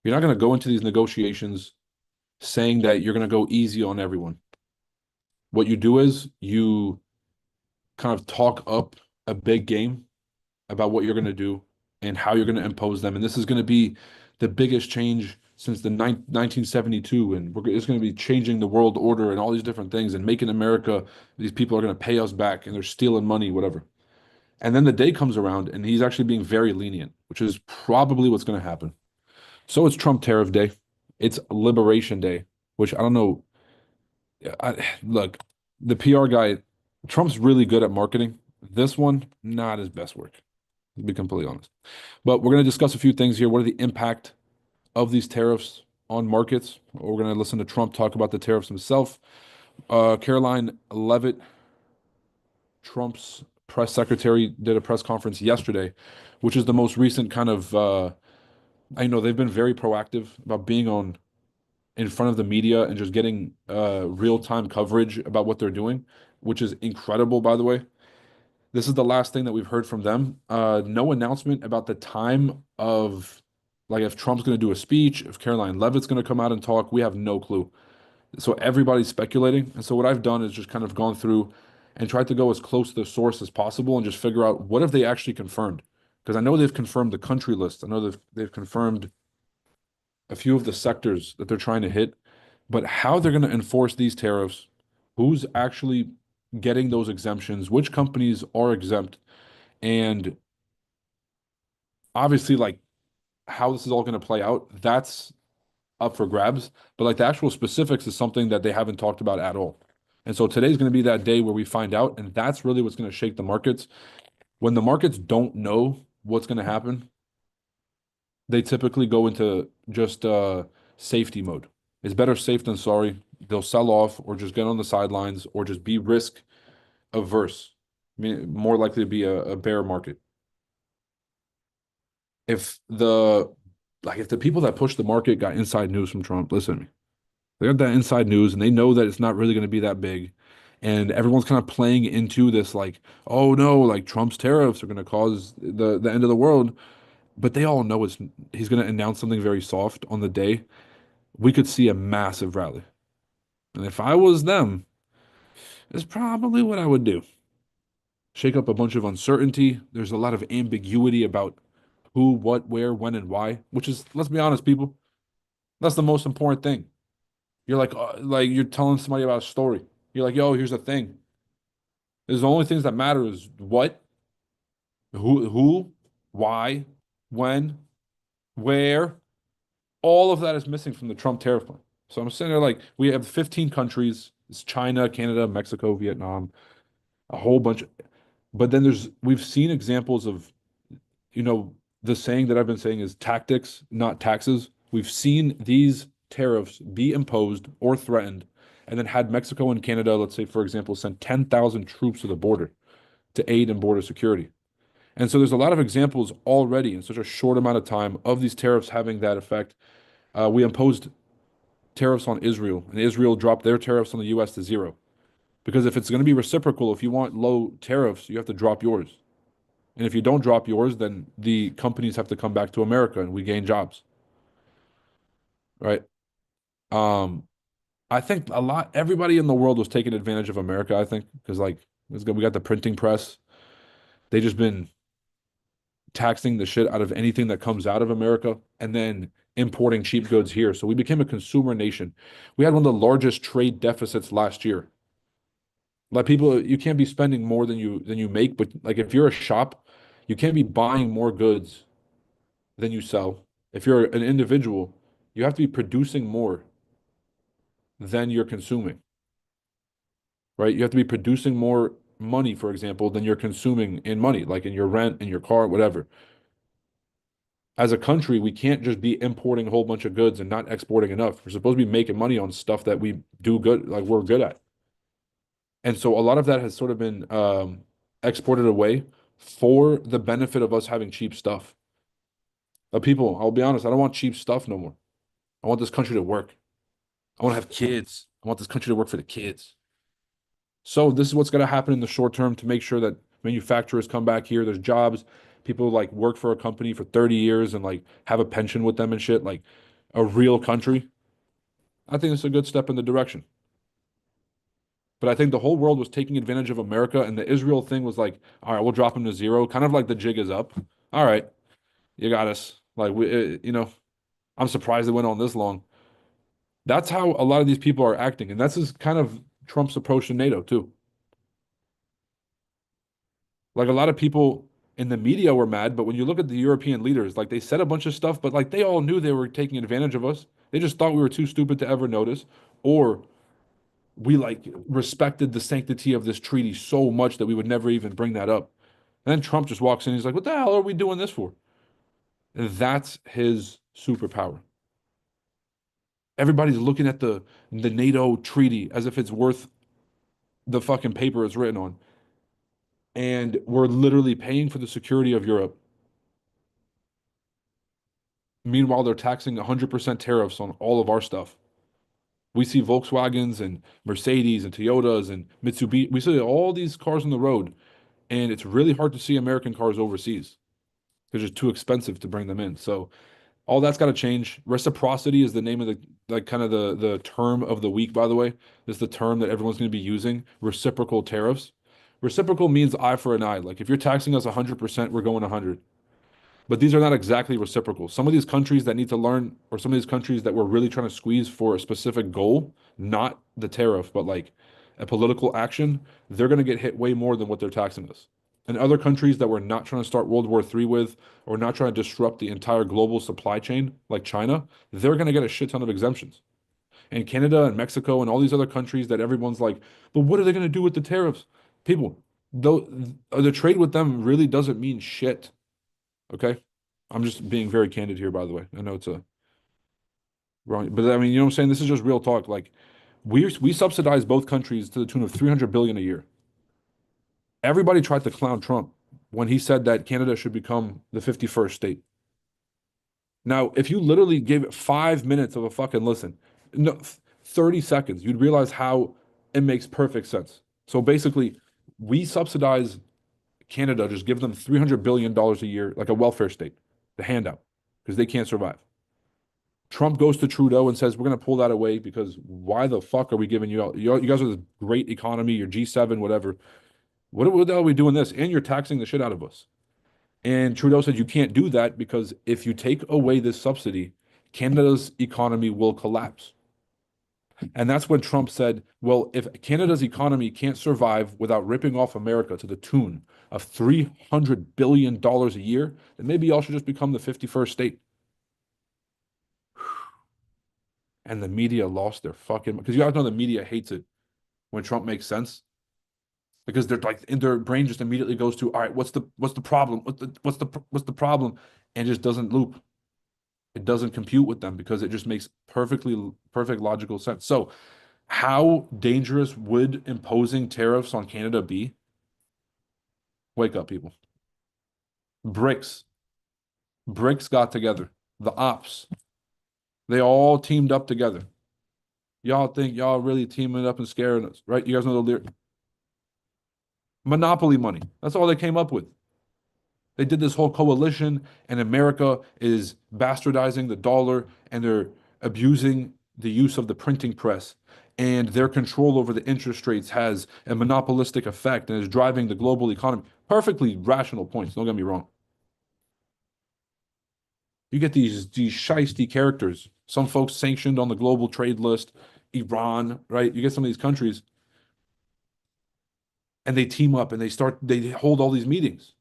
You're not going to go into these negotiations saying that you're going to go easy on everyone. What you do is you kind of talk up a big game about what you're going to do and how you're going to impose them. And this is going to be the biggest change since the 1972. And it's going to be changing the world order and all these different things and making America, these people are going to pay us back and they're stealing money, whatever. And then the day comes around and he's actually being very lenient, which is probably what's going to happen. So it's Trump tariff day. It's Liberation Day, which I don't know. Look, the PR guy, Trump's really good at marketing. This one, not his best work, to be completely honest. But we're going to discuss a few things here. What are the impact of these tariffs on markets? We're going to listen to Trump talk about the tariffs himself. Caroline Levitt, Trump's press secretary, did a press conference yesterday, which is the most recent kind of. I know they've been very proactive about being on in front of the media and just getting real-time coverage about what they're doing, which is incredible, by the way. This is the last thing that we've heard from them. No announcement about the time of, like, if Trump's going to do a speech, if Caroline Levitt's going to come out and talk. We have no clue. So everybody's speculating. And so what I've done is just kind of gone through and tried to go as close to the source as possible and just figure out what have they actually confirmed. Because I know they've confirmed the country list. I know they've confirmed a few of the sectors that they're trying to hit, but how they're going to enforce these tariffs, who's actually getting those exemptions, which companies are exempt, and obviously, like, how this is all going to play out, that's up for grabs. But like the actual specifics is something that they haven't talked about at all. And so today's going to be that day where we find out, and that's really what's going to shake the markets. When the markets don't know what's going to happen, they typically go into just safety mode. It's better safe than sorry. They'll sell off or just get on the sidelines or just be risk averse. I mean, more likely to be a bear market. If the if the people that push the market got inside news from Trump, listen to me. They got that inside news and they know that it's not really going to be that big. And everyone's kind of playing into this like, oh no, like Trump's tariffs are going to cause the end of the world. But they all know he's going to announce something very soft on the day. We could see a massive rally. And if I was them, it's probably what I would do. Shake up a bunch of uncertainty. There's a lot of ambiguity about who, what, where, when, and why, which is, let's be honest, people, that's the most important thing. You're like you're telling somebody about a story. You're like, yo, here's the thing. There's the only things that matter is what, who, why, when, where. All of that is missing from the Trump tariff plan. So I'm sitting there like we have 15 countries. It's China, Canada, Mexico, Vietnam, a whole bunch. But then we've seen examples of, you know, the saying that I've been saying is tactics, not taxes. We've seen these tariffs be imposed or threatened, and then had Mexico and Canada, let's say, for example, send 10,000 troops to the border to aid in border security. And so there's a lot of examples already in such a short amount of time of these tariffs having that effect. We imposed tariffs on Israel, and Israel dropped their tariffs on the US to zero. Because if it's going to be reciprocal, if you want low tariffs, you have to drop yours. And if you don't drop yours, then the companies have to come back to America and we gain jobs, right? Um, I think everybody in the world was taking advantage of America, I think, because like we got the printing press. They just been taxing the shit out of anything that comes out of America and then importing cheap goods here. So we became a consumer nation. We had one of the largest trade deficits last year. Like people, you can't be spending more than you make, but like if you're a shop, you can't be buying more goods than you sell. If you're an individual, you have to be producing more than you're consuming, right? You have to be producing more money, for example, than you're consuming in money, like in your rent, in your car, whatever. As a country, we can't just be importing a whole bunch of goods and not exporting enough. We're supposed to be making money on stuff that we do good, like we're good at. And so a lot of that has sort of been exported away for the benefit of us having cheap stuff. People, I'll be honest, I don't want cheap stuff no more. I want this country to work. I want to have kids. I want this country to work for the kids. So this is what's going to happen in the short term to make sure that manufacturers come back here. There's jobs. People like work for a company for 30 years and like have a pension with them and shit. Like a real country, I think it's a good step in the direction. But I think the whole world was taking advantage of America, and the Israel thing was like, all right, we'll drop him to zero. Kind of like the jig is up. All right, you got us. Like I'm surprised it went on this long. That's how a lot of these people are acting, and that's just kind of Trump's approach to NATO too. Like a lot of people in the media were mad, but when you look at the European leaders, like they said a bunch of stuff, but like they all knew they were taking advantage of us. They just thought we were too stupid to ever notice, or we like respected the sanctity of this treaty so much that we would never even bring that up. And then Trump just walks in, he's like, "What the hell are we doing this for?" And that's his superpower. Everybody's looking at the NATO treaty as if it's worth the fucking paper it's written on. And we're literally paying for the security of Europe. Meanwhile, they're taxing 100% tariffs on all of our stuff. We see Volkswagens and Mercedes and Toyotas and Mitsubishi. We see all these cars on the road, and it's really hard to see American cars overseas because it's too expensive to bring them in. So all that's got to change. Reciprocity is the name of the like kind of the term of the week, by the way. This is the term that everyone's going to be using. Reciprocal tariffs. Reciprocal means eye for an eye. Like if you're taxing us 100%, we're going 100. But these are not exactly reciprocal. Some of these countries that need to learn, or some of these countries that we're really trying to squeeze for a specific goal, not the tariff, but like a political action, they're going to get hit way more than what they're taxing us. And other countries that we're not trying to start World War III with, or not trying to disrupt the entire global supply chain, like China, they're going to get a shit ton of exemptions. And Canada and Mexico and all these other countries that everyone's like, but what are they going to do with the tariffs? People, though, the trade with them really doesn't mean shit. Okay. I'm just being very candid here, by the way. I know it's a wrong, but I mean, you know what I'm saying? This is just real talk. Like we subsidize both countries to the tune of 300 billion a year. Everybody tried to clown Trump when he said that Canada should become the 51st state. Now, if you literally gave it 5 minutes of a fucking listen, no, 30 seconds, you'd realize how it makes perfect sense. So basically, we subsidize Canada, just give them $300 billion a year, like a welfare state, the handout, because they can't survive. Trump goes to Trudeau and says, we're going to pull that away because why the fuck are we giving you out? You guys are this great economy, you're G7, whatever. What the hell are we doing this? And you're taxing the shit out of us. And Trudeau said, you can't do that because if you take away this subsidy, Canada's economy will collapse. And that's when Trump said, well, if Canada's economy can't survive without ripping off America to the tune of $300 billion a year, then maybe y'all should just become the 51st state. And the media lost their fucking, because you guys know the media hates it when Trump makes sense because they're like in their brain just immediately goes to, all right, what's the problem? What's the problem? And it just doesn't loop. It doesn't compute with them because it just makes perfect logical sense. So how dangerous would imposing tariffs on Canada be? Wake up, people. BRICS. BRICS got together. The ops. They all teamed up together. Y'all think y'all really teaming up and scaring us, right? You guys know the lyric. Monopoly money. That's all they came up with. They did this whole coalition, and America is bastardizing the dollar and they're abusing the use of the printing press. And their control over the interest rates has a monopolistic effect and is driving the global economy. Perfectly rational points, don't get me wrong. You get these shisty characters, some folks sanctioned on the global trade list, Iran, right? You get some of these countries, and they team up and they hold all these meetings.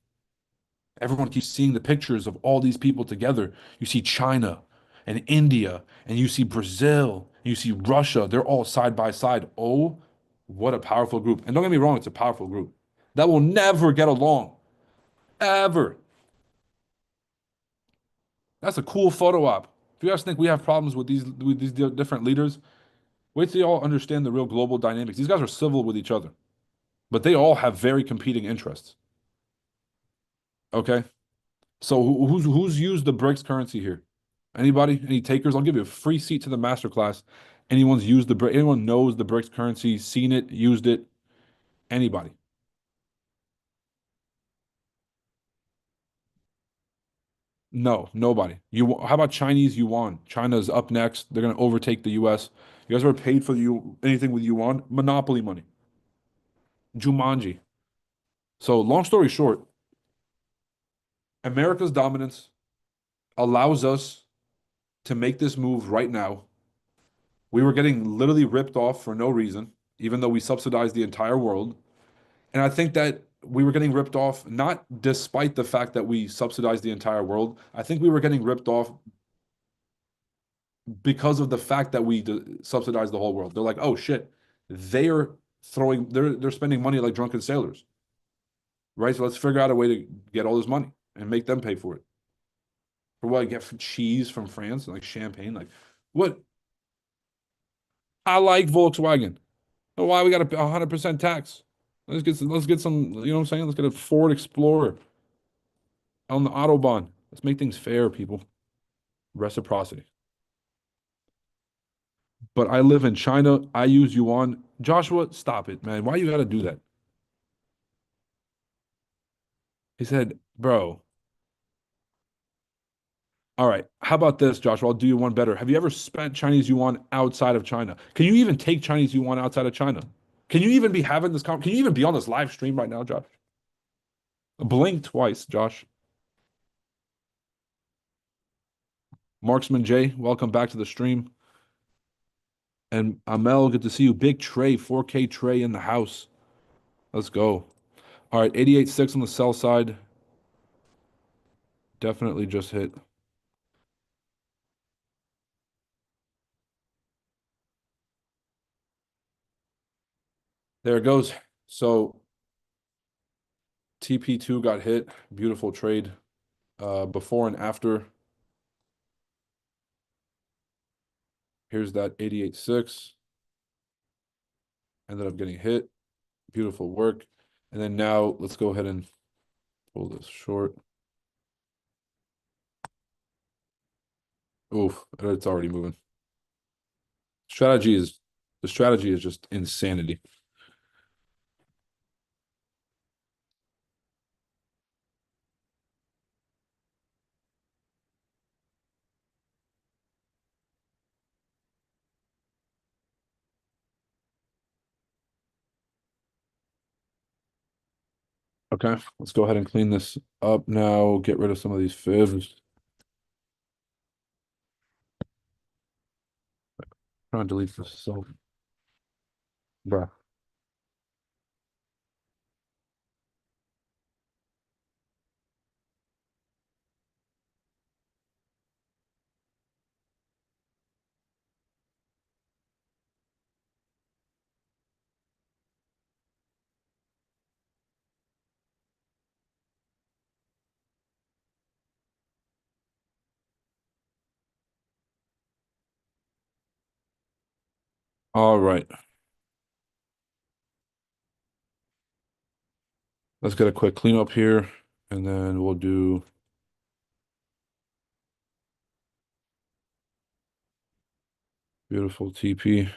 Everyone keeps seeing the pictures of all these people together. You see China and India, and you see Brazil, and you see Russia. They're all side by side. Oh, what a powerful group. And don't get me wrong, it's a powerful group that will never get along, ever. That's a cool photo op. If you guys think we have problems with these different leaders, wait till you all understand the real global dynamics. These guys are civil with each other, but they all have very competing interests. Okay? So who's used the BRICS currency here? Anybody? Any takers? I'll give you a free seat to the masterclass. Anyone's used the BRICS? Anyone knows the BRICS currency, seen it, used it? Anybody? No, nobody. You how about Chinese yuan? China's up next. They're gonna overtake the US. You guys ever paid for you anything with yuan? Monopoly money. Jumanji. So long story short, America's dominance allows us to make this move right now. We were getting literally ripped off for no reason, even though we subsidized the entire world. And I think that we were getting ripped off not despite the fact that we subsidized the entire world. I think we were getting ripped off because of the fact that we subsidized the whole world. They're like, oh shit, they're they're spending money like drunken sailors, right? So let's figure out a way to get all this money and make them pay for it. For what? Get cheese from France and like champagne, like what? I like Volkswagen. Why we got a 100% tax? Let's get some, you know what I'm saying? Let's get a Ford Explorer on the Autobahn. Let's make things fair, people. Reciprocity. But I live in China. I use yuan. Joshua, stop it, man. Why you gotta do that? He said, bro, all right, how about this, Joshua? I'll do you one better. Have you ever spent Chinese yuan outside of China? Can you even take Chinese yuan outside of China? Can you even be having this Can you even be on this live stream right now, Josh? Blink twice, Josh. Marksman J, welcome back to the stream. And Amel, good to see you. Big Trey, 4K Trey in the house. Let's go. All right, 88.6 on the sell side. Definitely just hit. There it goes. So TP2 got hit. Beautiful trade. Before and after. Here's that 88.6. Ended up getting hit. Beautiful work. And then now let's go ahead and pull this short. Oof, it's already moving. Strategy is the strategy is just insanity. Okay, let's go ahead and clean this up now. Get rid of some of these fibs. Trying to delete this. So, bruh. All right. Let's get a quick cleanup here, and then we'll do beautiful TP.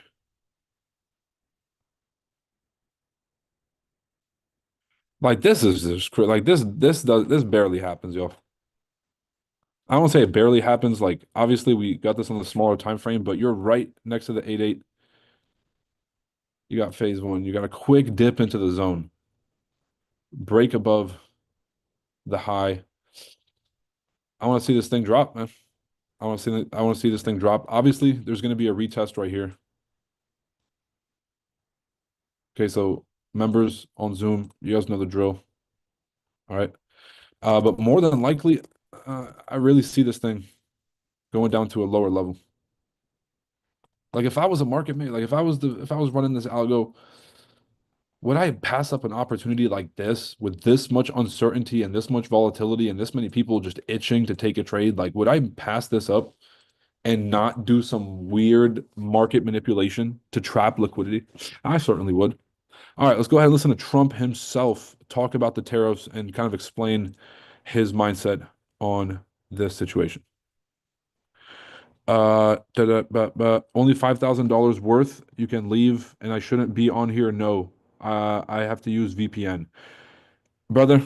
Like this is just like this barely happens, yo. I won't say it barely happens. Like obviously we got this on the smaller time frame, but you're right next to the 8-8. You got phase one. You got a quick dip into the zone. Break above the high. I want to see this thing drop, man. I want to see this thing drop. Obviously, there's going to be a retest right here. Okay, so members on Zoom, you guys know the drill. All right. But more than likely, I really see this thing going down to a lower level. Like if I was a market maker, like if I was running this algo, would I pass up an opportunity like this with this much uncertainty and this much volatility and this many people just itching to take a trade? Like, would I pass this up and not do some weird market manipulation to trap liquidity? I certainly would. All right, let's go ahead and listen to Trump himself talk about the tariffs and kind of explain his mindset on this situation. Only $5,000 worth. You can leave, and I shouldn't be on here. No, I have to use VPN. Brother,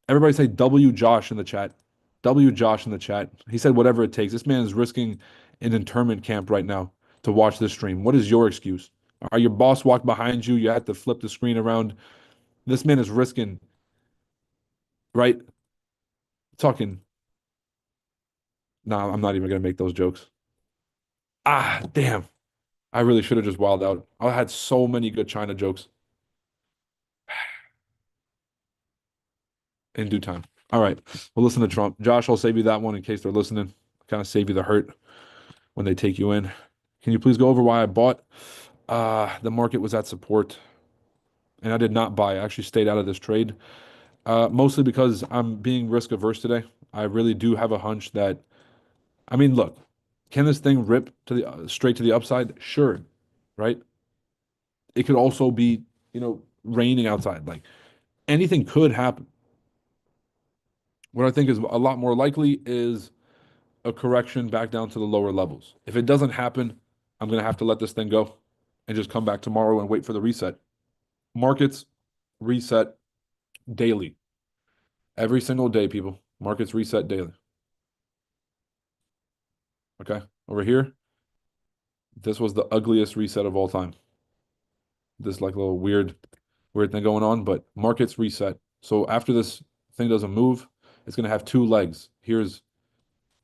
everybody say W Josh in the chat. W Josh in the chat. He said whatever it takes. This man is risking an internment camp right now to watch this stream. What is your excuse? Are your boss walked behind you? You had to flip the screen around. This man is risking, right? Talking. Nah, I'm not even gonna make those jokes. Ah, damn. I really should have just wilded out. I had so many good China jokes in due time. All right. We'll listen to Trump. Josh, I'll save you that one in case they're listening. Kind of save you the hurt when they take you in. Can you please go over why I bought? The market was at support and I did not buy. I actually stayed out of this trade. Mostly because I'm being risk averse today. I really do have a hunch that, I mean, look, can this thing rip to the straight to the upside? Sure, right? It could also be, raining outside. Like anything could happen. What I think is a lot more likely is a correction back down to the lower levels. If it doesn't happen, I'm gonna have to let this thing go and just come back tomorrow and wait for the reset. Markets reset daily. Every single day, people. Markets reset daily. Okay. Over here, this was the ugliest reset of all time. This like little weird thing going on, but markets reset. So after this thing doesn't move, it's gonna have two legs. Here's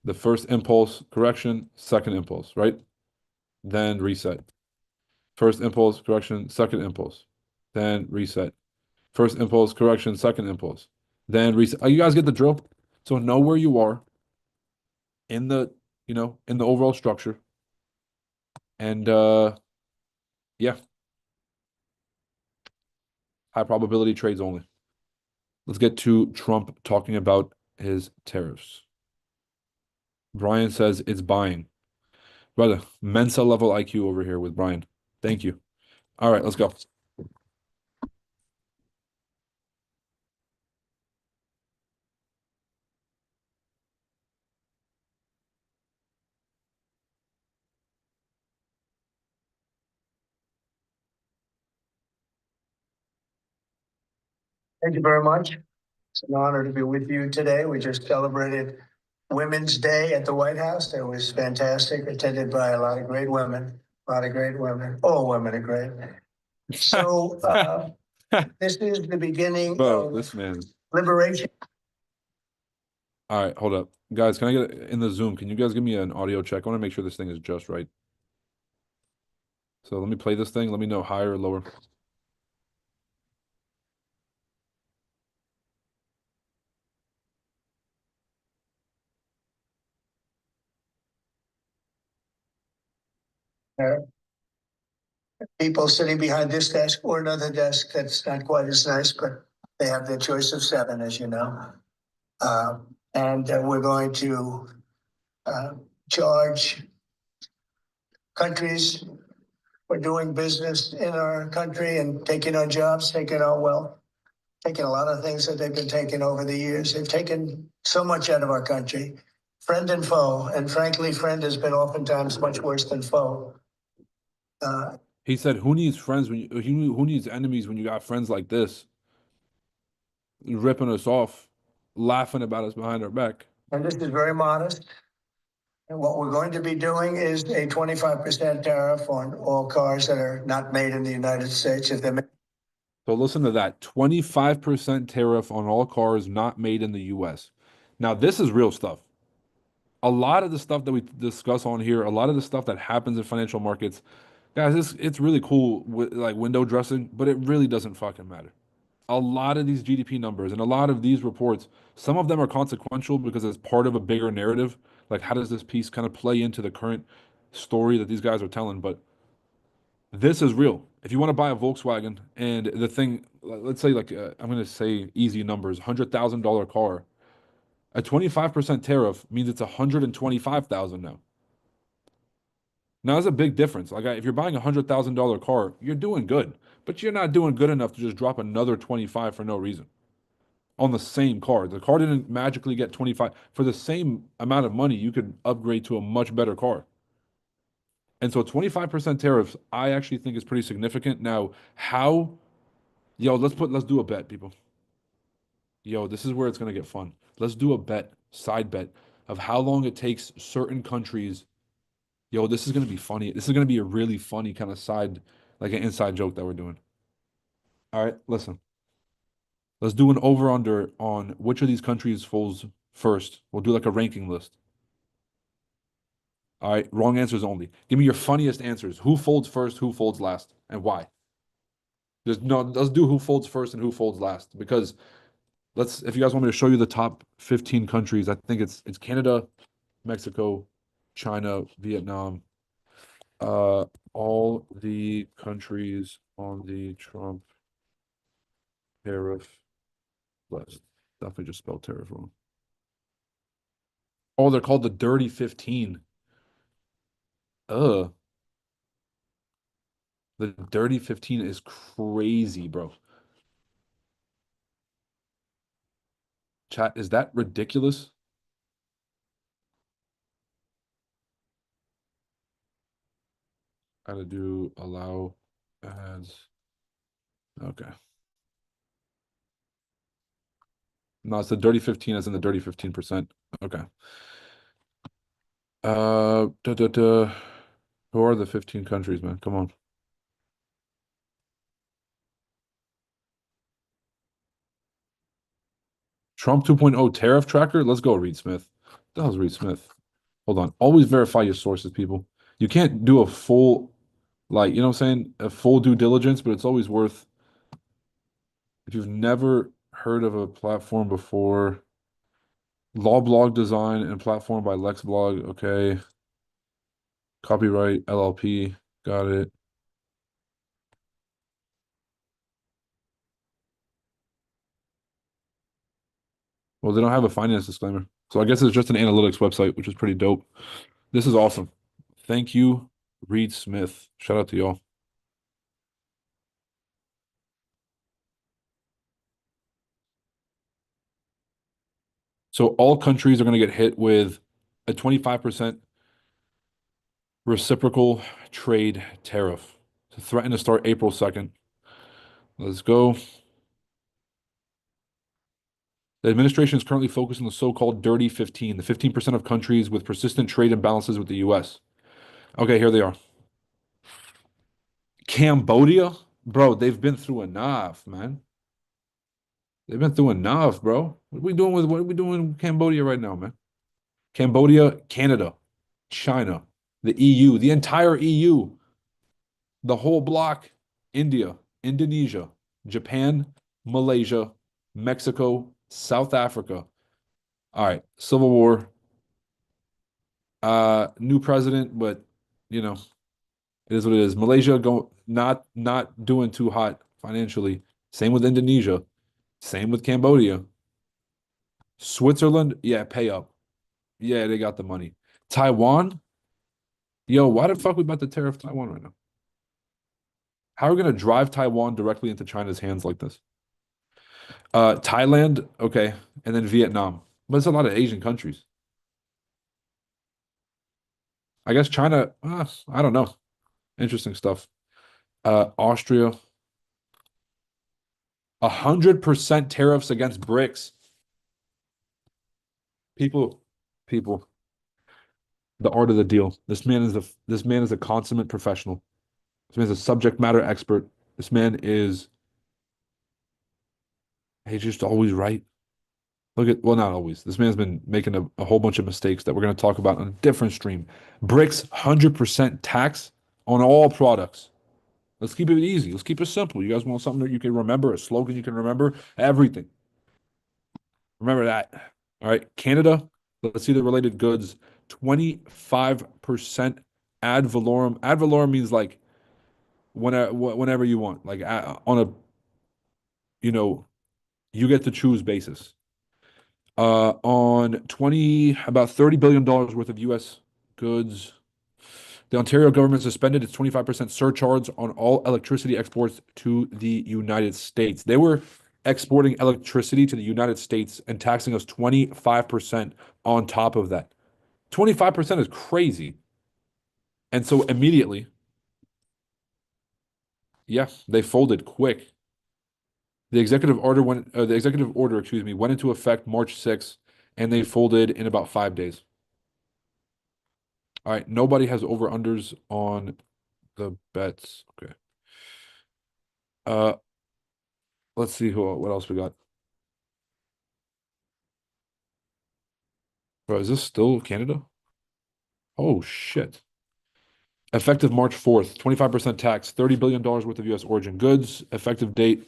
the first impulse correction, second impulse, right? Then reset. First impulse correction, second impulse. Then reset. First impulse correction, second impulse. Then reset. Oh, you guys get the drill? So know where you are in the, in the overall structure. And yeah, high probability trades only. Let's get to Trump talking about his tariffs. Brian says it's buying. Brother, Mensa level IQ over here with Brian. Thank you. All right, let's go. Thank you very much. It's an honor to be with you today. We just celebrated Women's Day at the White House. It was fantastic, attended by a lot of great women, a lot of great women. All women are great. So this is the beginning Bro, of this man. liberation. All right, hold up. Guys, can I get in the Zoom? Can you guys give me an audio check? I want to make sure this thing is just right. So let me play this thing. Let me know higher or lower. People sitting behind this desk or another desk that's not quite as nice, but they have their choice of seven, as you know. And we're going to charge countries for doing business in our country and taking our jobs, taking our wealth, taking a lot of things that they've been taking over the years. They've taken so much out of our country, friend and foe. And frankly, friend has been oftentimes much worse than foe. He said, "Who needs friends when who needs enemies when you got friends like this ripping us off, laughing about us behind our back?" And this is very modest. And what we're going to be doing is a 25% tariff on all cars that are not made in the United States. If they're made. So listen to that. 25% tariff on all cars not made in the US. Now, this is real stuff. A lot of the stuff that we discuss on here, a lot of the stuff that happens in financial markets, guys, it's really cool with like window dressing, but it really doesn't fucking matter. A lot of these GDP numbers and a lot of these reports, some of them are consequential because it's part of a bigger narrative. Like, how does this piece kind of play into the current story that these guys are telling? But this is real. If you want to buy a Volkswagen and the thing, let's say like I'm going to say easy numbers, $100,000 car, a 25% tariff means it's 125,000 now. Now, that's a big difference. Like, if you're buying a $100,000 car, you're doing good, but you're not doing good enough to just drop another 25 for no reason on the same car. The car didn't magically get 25. For the same amount of money, you could upgrade to a much better car. And so 25% tariffs, I actually think is pretty significant. Now, yo, let's do a bet, people. Yo, this is where it's gonna get fun. Let's do a bet. side bet of how long it takes certain countries. Yo, this is gonna be funny. This is gonna be a really funny kind of side, like an inside joke that we're doing. All right, listen. Let's do an over under on which of these countries folds first. We'll do like a ranking list. All right, wrong answers only. Give me your funniest answers. Who folds first, who folds last, and why? There's no, let's do who folds first and who folds last because let's if you guys want me to show you the top 15 countries, I think it's Canada, Mexico, China, Vietnam, uh all the countries on the Trump tariff list. Definitely just spelled tariff wrong. Oh, they're called the Dirty 15. Uh, the Dirty 15 is crazy, bro. Chat, is that ridiculous? How to do allow ads. Okay. No, it's the Dirty 15 as in the Dirty 15%. Okay. Da, da, da. Who are the 15 countries, man? Come on. Trump 2.0 tariff tracker? Let's go, Reed Smith. That was Reed Smith. Hold on. Always verify your sources, people. You can't do a full, like, you know what I'm saying? A full due diligence, but it's always worth, if you've never heard of a platform before, Law Blog Design and Platform by LexBlog. Okay. Copyright LLP. Got it. Well, they don't have a finance disclaimer. So I guess it's just an analytics website, which is pretty dope. This is awesome. Thank you, Reed Smith. Shout out to y'all. So all countries are going to get hit with a 25% reciprocal trade tariff to threaten to start April 2nd. Let's go. The administration is currently focused on the so-called Dirty 15, the 15% of countries with persistent trade imbalances with the US. Okay, here they are. Cambodia? Bro, they've been through enough, man. They've been through enough, bro. What are we doing in Cambodia right now, man? Cambodia, Canada, China, the EU, the entire EU, the whole bloc, India, Indonesia, Japan, Malaysia, Mexico, South Africa. All right, civil war, new president, but you know, it is what it is. Malaysia go not doing too hot financially. Same with Indonesia. Same with Cambodia. Switzerland, yeah, pay up. Yeah, they got the money. Taiwan, yo, why the fuck we about to tariff Taiwan right now? How are we gonna drive Taiwan directly into China's hands like this? Thailand, okay, and then Vietnam. But it's a lot of Asian countries. I guess China, I don't know. Interesting stuff. Austria, 100% tariffs against BRICS. People, people, the art of the deal. This man is a consummate professional. This man's a subject matter expert. This man is he's just always right. Look at, well, not always. This man's been making a whole bunch of mistakes that we're going to talk about on a different stream. BRICS 100% tax on all products. Let's keep it easy. Let's keep it simple. You guys want something that you can remember, a slogan you can remember? Everything. Remember that. All right. Canada, let's see the related goods. 25% ad valorem. Ad valorem means like whenever you want, like on a, you know, you get to choose basis. On 20, about $30 billion worth of US goods. The Ontario government suspended its 25% surcharge on all electricity exports to the United States. They were exporting electricity to the United States and taxing us 25% on top of that. 25% is crazy. And so immediately, yeah, they folded quick. The executive order, excuse me, went into effect March 6th and they folded in about 5 days. All right, nobody has over unders on the bets. Okay. Uh, let's see what else we got. Bro, is this still Canada? Oh shit. Effective March 4th, 25% tax, $30 billion worth of US origin goods. Effective date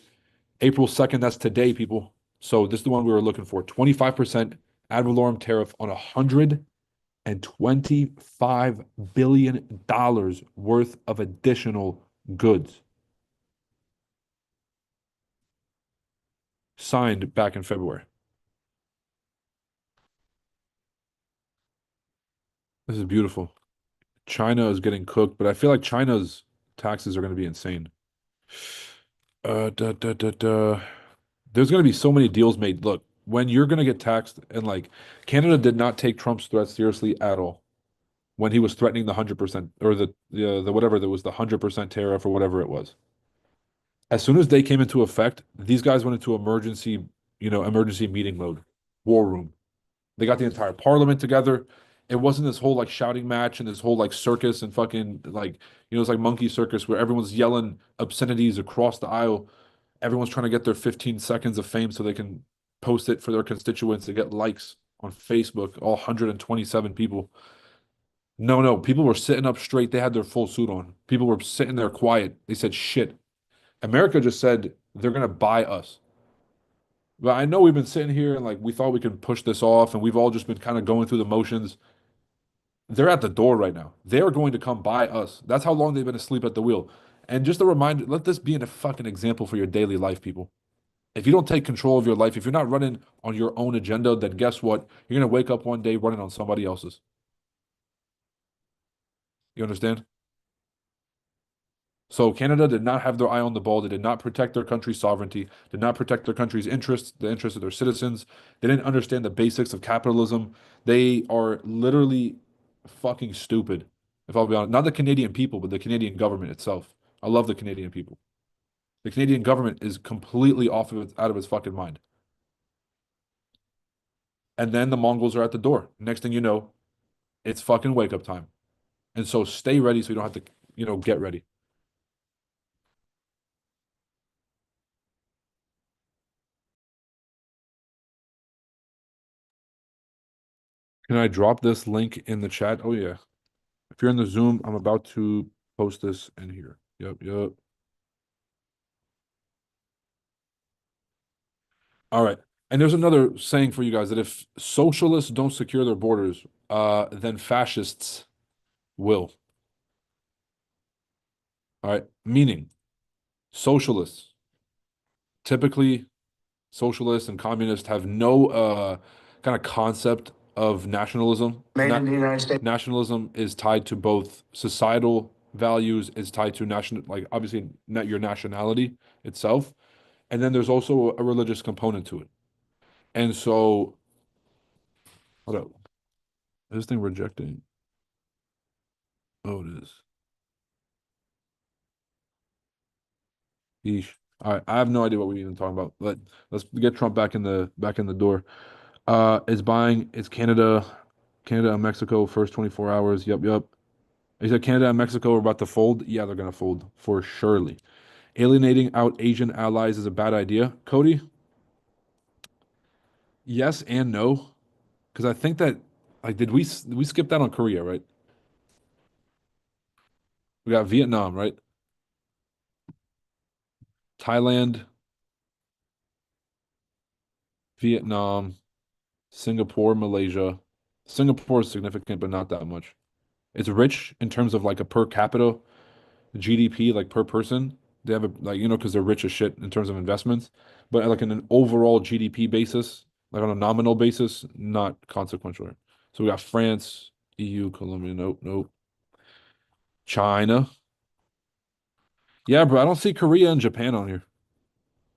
April 2nd. That's today, people. So this is the one we were looking for. 25% ad valorem tariff on $125 billion worth of additional goods signed back in February. This is beautiful. China is getting cooked, but I feel like China's taxes are going to be insane. Da, da, da, da. There's going to be so many deals made. Look, when you're going to get taxed, and like Canada did not take Trump's threats seriously at all when he was threatening the 100% or the whatever that was the 100% tariff or whatever it was. As soon as they came into effect, these guys went into emergency meeting mode, war room. They got the entire parliament together. It wasn't this whole like shouting match and this whole like circus and fucking like it's like monkey circus where everyone's yelling obscenities across the aisle. Everyone's trying to get their 15 seconds of fame so they can post it for their constituents to get likes on Facebook, all 127 people. No, no, people were sitting up straight. They had their full suit on. People were sitting there quiet. They said, shit. America just said they're going to buy us. But I know we've been sitting here and like we thought we could push this off and we've all just been kind of going through the motions. They're at the door right now. They are going to come buy us. That's how long they've been asleep at the wheel. And just a reminder, let this be a fucking example for your daily life, people. If you don't take control of your life, if you're not running on your own agenda, then guess what? You're going to wake up one day running on somebody else's. You understand? So Canada did not have their eye on the ball. They did not protect their country's sovereignty, did not protect their country's interests, the interests of their citizens. They didn't understand the basics of capitalism. They are literally fucking stupid, if I'll be honest. Not the Canadian people, but the Canadian government itself. I love the Canadian people. The Canadian government is completely out of its fucking mind. And then the Mongols are at the door. Next thing you know, it's fucking wake up time. And so stay ready so you don't have to, get ready. Can I drop this link in the chat? Oh yeah. If you're in the Zoom, I'm about to post this in here. Yep, yep. All right. And there's another saying for you guys that if socialists don't secure their borders, then fascists will. All right. Meaning socialists, typically socialists and communists have no kind of concept of nationalism. Made in the United States. Nationalism is tied to both societal values, is tied to national, like obviously not your nationality itself. And then there's also a religious component to it. And so, hold up. Is this thing rejecting? Oh, it is. Yeesh. All right, I have no idea what we're even talking about. Let's get Trump back in the door. It's buying. It's Canada and Mexico first 24 hours. Yep, yep. He said Canada and Mexico are about to fold. Yeah, they're gonna fold for surely. Alienating out Asian allies is a bad idea. Cody, yes and no, because I think that like did we skip that on Korea, right? We got Vietnam, right? Thailand, Vietnam, Singapore, Malaysia. Singapore is significant, but not that much. It's rich in terms of like a per capita GDP, like per person. They have a like because they're rich as shit in terms of investments, but like in an overall GDP basis, like on a nominal basis, not consequential. So we got France, EU, Colombia. Nope, nope. China. Yeah, bro. I don't see Korea and Japan on here.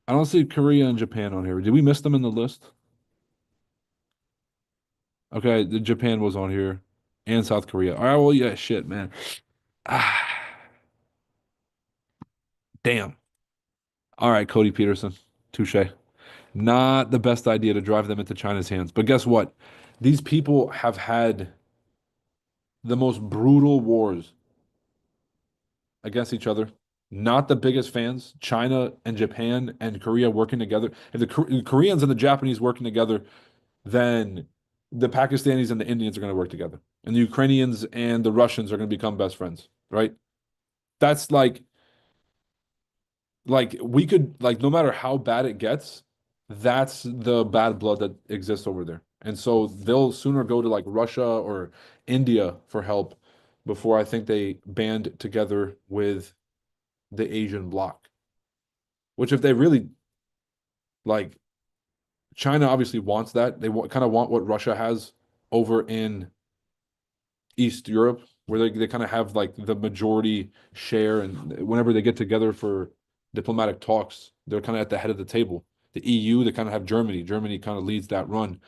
I don't see Korea and Japan on here. Did we miss them in the list? Okay, the Japan was on here and South Korea. All right, well, yeah, shit, man. Ah, damn. All right, Cody Peterson. Touche. Not the best idea to drive them into China's hands. But guess what? These people have had the most brutal wars against each other. Not the biggest fans. China and Japan and Korea working together. If the Koreans and the Japanese working together, then the Pakistanis and the Indians are going to work together. And the Ukrainians and the Russians are going to become best friends, right? That's like we could like no matter how bad it gets, that's the bad blood that exists over there. And so they'll sooner go to like Russia or India for help before I think they band together with the Asian bloc. Which if they really like China obviously wants that. They kind of want what Russia has over in East Europe, where they kind of have like the majority share, and whenever they get together for diplomatic talks, they're kind of at the head of the table. The EU, they kind of have Germany. Germany kind of leads that run.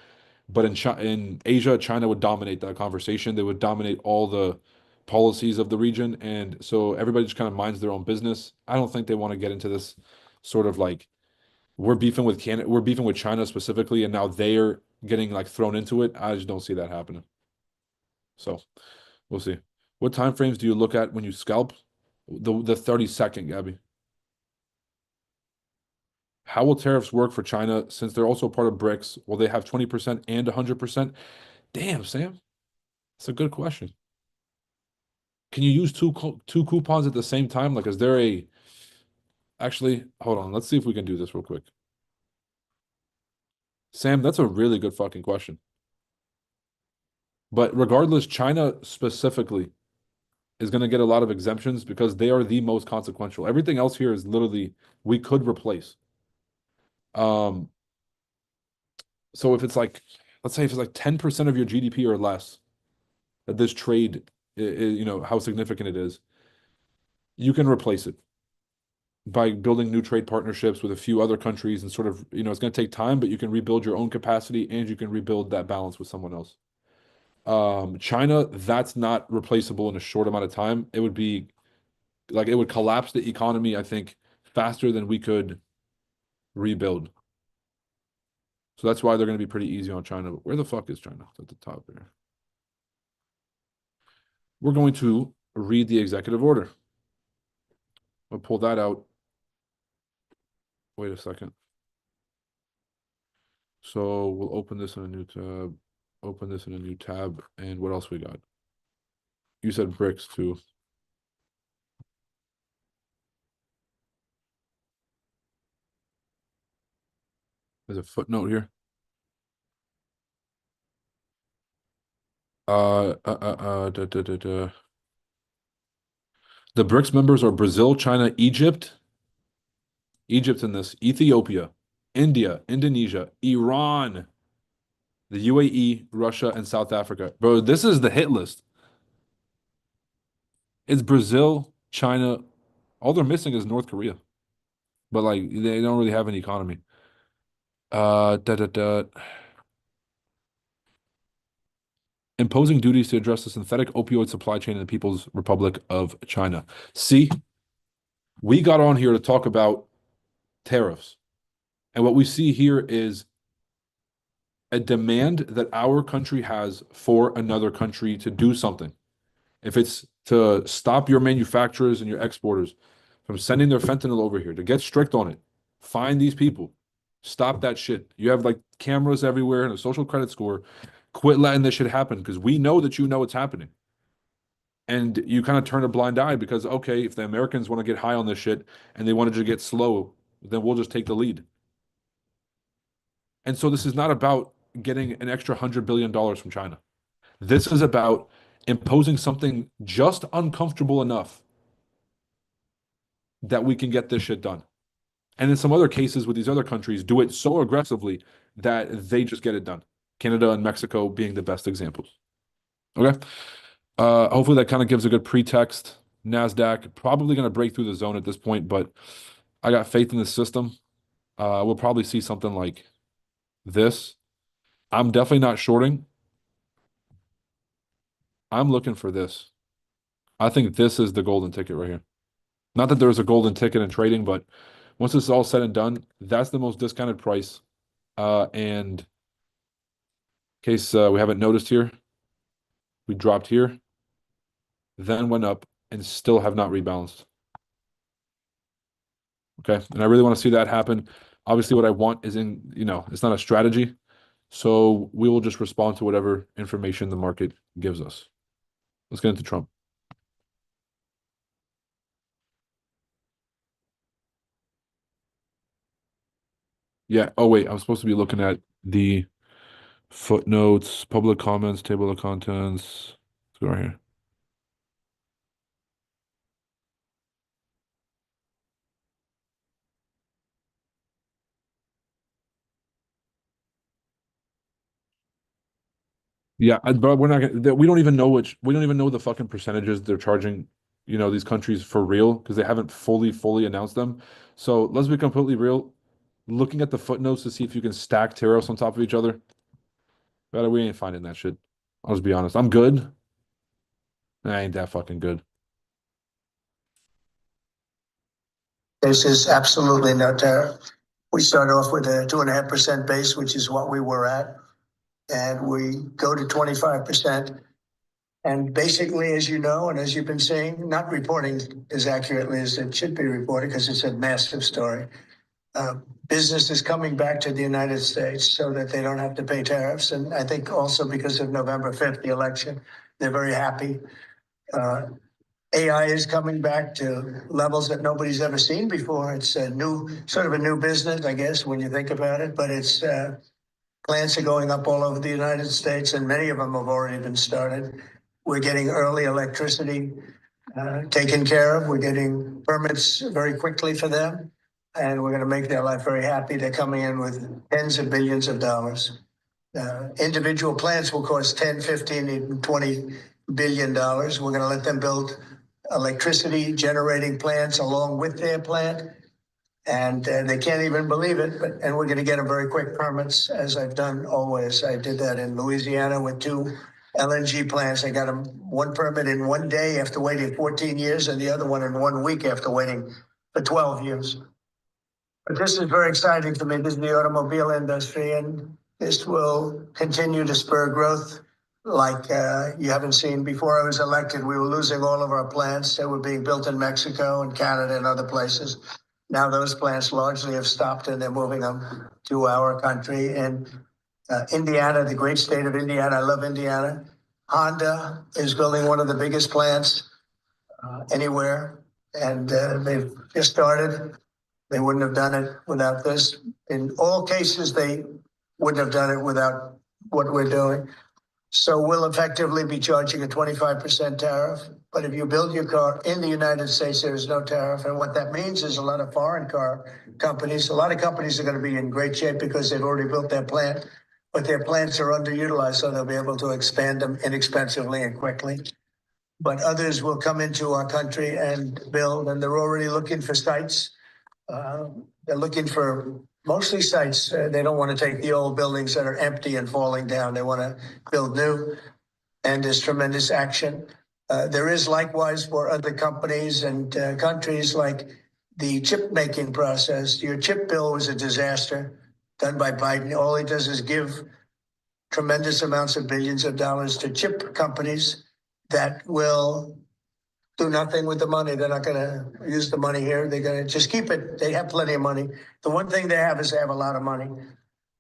But in Asia, China would dominate that conversation. They would dominate all the policies of the region, and so everybody just kind of minds their own business. I don't think they want to get into this sort of like we're beefing with Canada, we're beefing with China specifically, and now they're getting like thrown into it. I just don't see that happening. So. We'll see. What time frames do you look at when you scalp? The 30-second, Gabby. How will tariffs work for China since they're also part of BRICS? Will they have 20% and 100%? Damn, Sam. That's a good question. Can you use two coupons at the same time? Like, is there a actually, hold on. Let's see if we can do this real quick. Sam, that's a really good fucking question. But regardless, China specifically is going to get a lot of exemptions because they are the most consequential. Everything else here is literally we could replace. Um, so if it's like, let's say if it's like 10% of your GDP or less, that this trade, how significant it is, you can replace it by building new trade partnerships with a few other countries and sort of, it's going to take time, but you can rebuild your own capacity and you can rebuild that balance with someone else. China, that's not replaceable in a short amount of time. It would be like it would collapse the economy, I think, faster than we could rebuild. So that's why they're going to be pretty easy on China. But where the fuck is China? It's at the top there. We're going to read the executive order. I'll pull that out. Wait a second. So we'll open this in a new tab. Open this in a new tab. And what else we got? You said BRICS too. There's a footnote here. Da, da, da, da. The BRICS members are Brazil, China, Egypt's in this, Ethiopia, India, Indonesia, Iran, the UAE, Russia, and South Africa. Bro, this is the hit list. It's Brazil, China. All they're missing is North Korea. But like they don't really have an economy. Da da da. Imposing duties to address the synthetic opioid supply chain in the People's Republic of China. See, we got on here to talk about tariffs. And what we see here is a demand that our country has for another country to do something. If it's to stop your manufacturers and your exporters from sending their fentanyl over here, to get strict on it, find these people, stop that shit. You have like cameras everywhere and a social credit score. Quit letting this shit happen because we know that you know it's happening. And you kind of turn a blind eye because, okay, if the Americans want to get high on this shit and they wanted to get slow, then we'll just take the lead. And so this is not about getting an extra $100 billion from China. This is about imposing something just uncomfortable enough that we can get this shit done. And in some other cases with these other countries, do it so aggressively that they just get it done. Canada and Mexico being the best examples. Okay. Hopefully that kind of gives a good pretext. NASDAQ probably going to break through the zone at this point, but I got faith in the system. We'll probably see something like this. I'm definitely not shorting. I'm looking for this. I think this is the golden ticket right here. Not that there's a golden ticket in trading, but once this is all said and done, that's the most discounted price And in case we haven't noticed here, we dropped here, then went up, and still have not rebalanced. Okay. And I really want to see that happen. Obviously, what I want is it's not a strategy. So we will just respond to whatever information the market gives us. Let's get into Trump. Yeah. Oh, wait. I'm supposed to be looking at the footnotes, public comments, table of contents. Let's go right here. Yeah, but we're not gonna, we don't even know we don't even know the fucking percentages they're charging, these countries for real because they haven't fully announced them. So let's be completely real. Looking at the footnotes to see if you can stack tariffs on top of each other, but we ain't finding that shit. I'll just be honest. I'm good. I ain't that fucking good. This is absolutely no tariff. We start off with a 2.5% base, which is what we were at, and we go to 25%. And basically, as you know, and as you've been saying, not reporting as accurately as it should be reported because it's a massive story. Business is coming back to the United States so that they don't have to pay tariffs. And I think also because of November 5th, the election, they're very happy. AI is coming back to levels that nobody's ever seen before. It's a sort of a new business, I guess, when you think about it. But plants are going up all over the United States, and many of them have already been started. We're getting early electricity taken care of. We're getting permits very quickly for them, and we're going to make their life very happy. They're coming in with tens of billions of dollars. Individual plants will cost 10, 15, even $20 billion. We're going to let them build electricity generating plants along with their plant. And they can't even believe it. And we're going to get them very quick permits, as I've done always. I did that in Louisiana with 2 LNG plants. I got them one permit in one day after waiting 14 years, and the other one in 1 week after waiting for 12 years. But this is very exciting for me. This is the automobile industry, and this will continue to spur growth like you haven't seen. Before I was elected, we were losing all of our plants that were being built in Mexico and Canada and other places. Now those plants largely have stopped, and they're moving them to our country. And Indiana, the great state of Indiana, I love Indiana. Honda is building one of the biggest plants anywhere, and they've just started. They wouldn't have done it without this. In all cases, they wouldn't have done it without what we're doing. So we'll effectively be charging a 25% tariff. But if you build your car in the United States, there is no tariff. And what that means is a lot of foreign car companies, a lot of companies are going to be in great shape because they've already built their plant, but their plants are underutilized, so they'll be able to expand them inexpensively and quickly. But others will come into our country and build, and they're already looking for sites. They're looking for mostly sites. They don't want to take the old buildings that are empty and falling down. They want to build new, and there's tremendous action. There is likewise for other companies and countries like the chip making process. Your chip bill was a disaster done by Biden. All he does is give tremendous amounts of billions of dollars to chip companies that will do nothing with the money. They're not going to use the money here. They're going to just keep it. They have plenty of money. The one thing they have is they have a lot of money.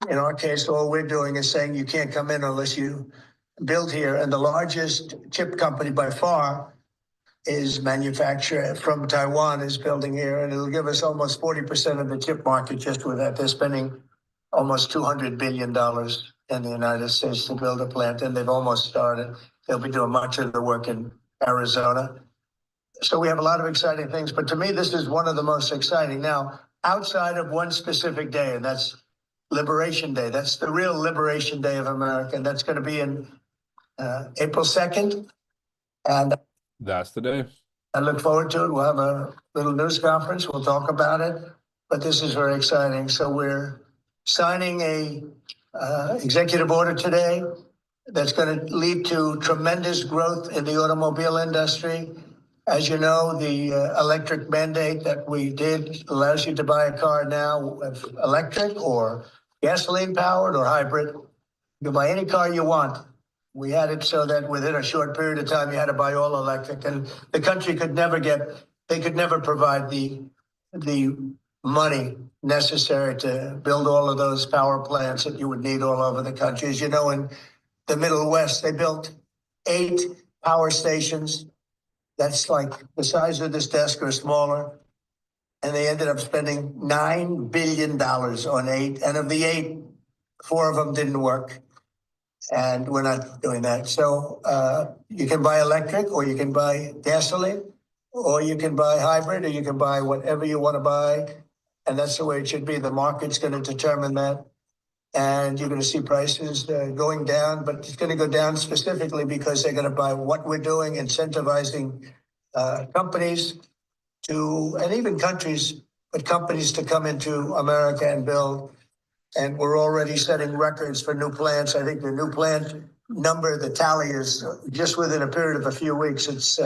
In our case, all we're doing is saying you can't come in unless you build here. And the largest chip company by far is manufacturer from Taiwan is building here. And it'll give us almost 40% of the chip market just with that. They're spending almost $200 billion in the United States to build a plant. And they've almost started. They'll be doing much of the work in Arizona. So we have a lot of exciting things, but to me, this is one of the most exciting. Now, outside of one specific day, and that's Liberation Day. That's the real Liberation Day of America, and that's going to be in April 2nd. And That's the day. I look forward to it. We'll have a little news conference. We'll talk about it, but this is very exciting. So we're signing a executive order today that's going to lead to tremendous growth in the automobile industry. As you know, the electric mandate that we did allows you to buy a car now electric or gasoline powered or hybrid. You can buy any car you want. We had it so that within a short period of time, you had to buy all electric, and the country could never they could never provide the money necessary to build all of those power plants that you would need all over the country. As you know, in the Middle West, they built 8 power stations. That's like the size of this desk or smaller. And they ended up spending $9 billion on 8. And of the 8, 4 of them didn't work. And we're not doing that. So you can buy electric, or you can buy gasoline, or you can buy hybrid, or you can buy whatever you want to buy. And that's the way it should be. The market's going to determine that. And you're going to see prices going down, but it's going to go down specifically because they're going to buy what we're doing, incentivizing companies to, and even countries, but companies to come into America and build. And we're already setting records for new plants. I think the new plant number, the tally is just within a period of a few weeks. It's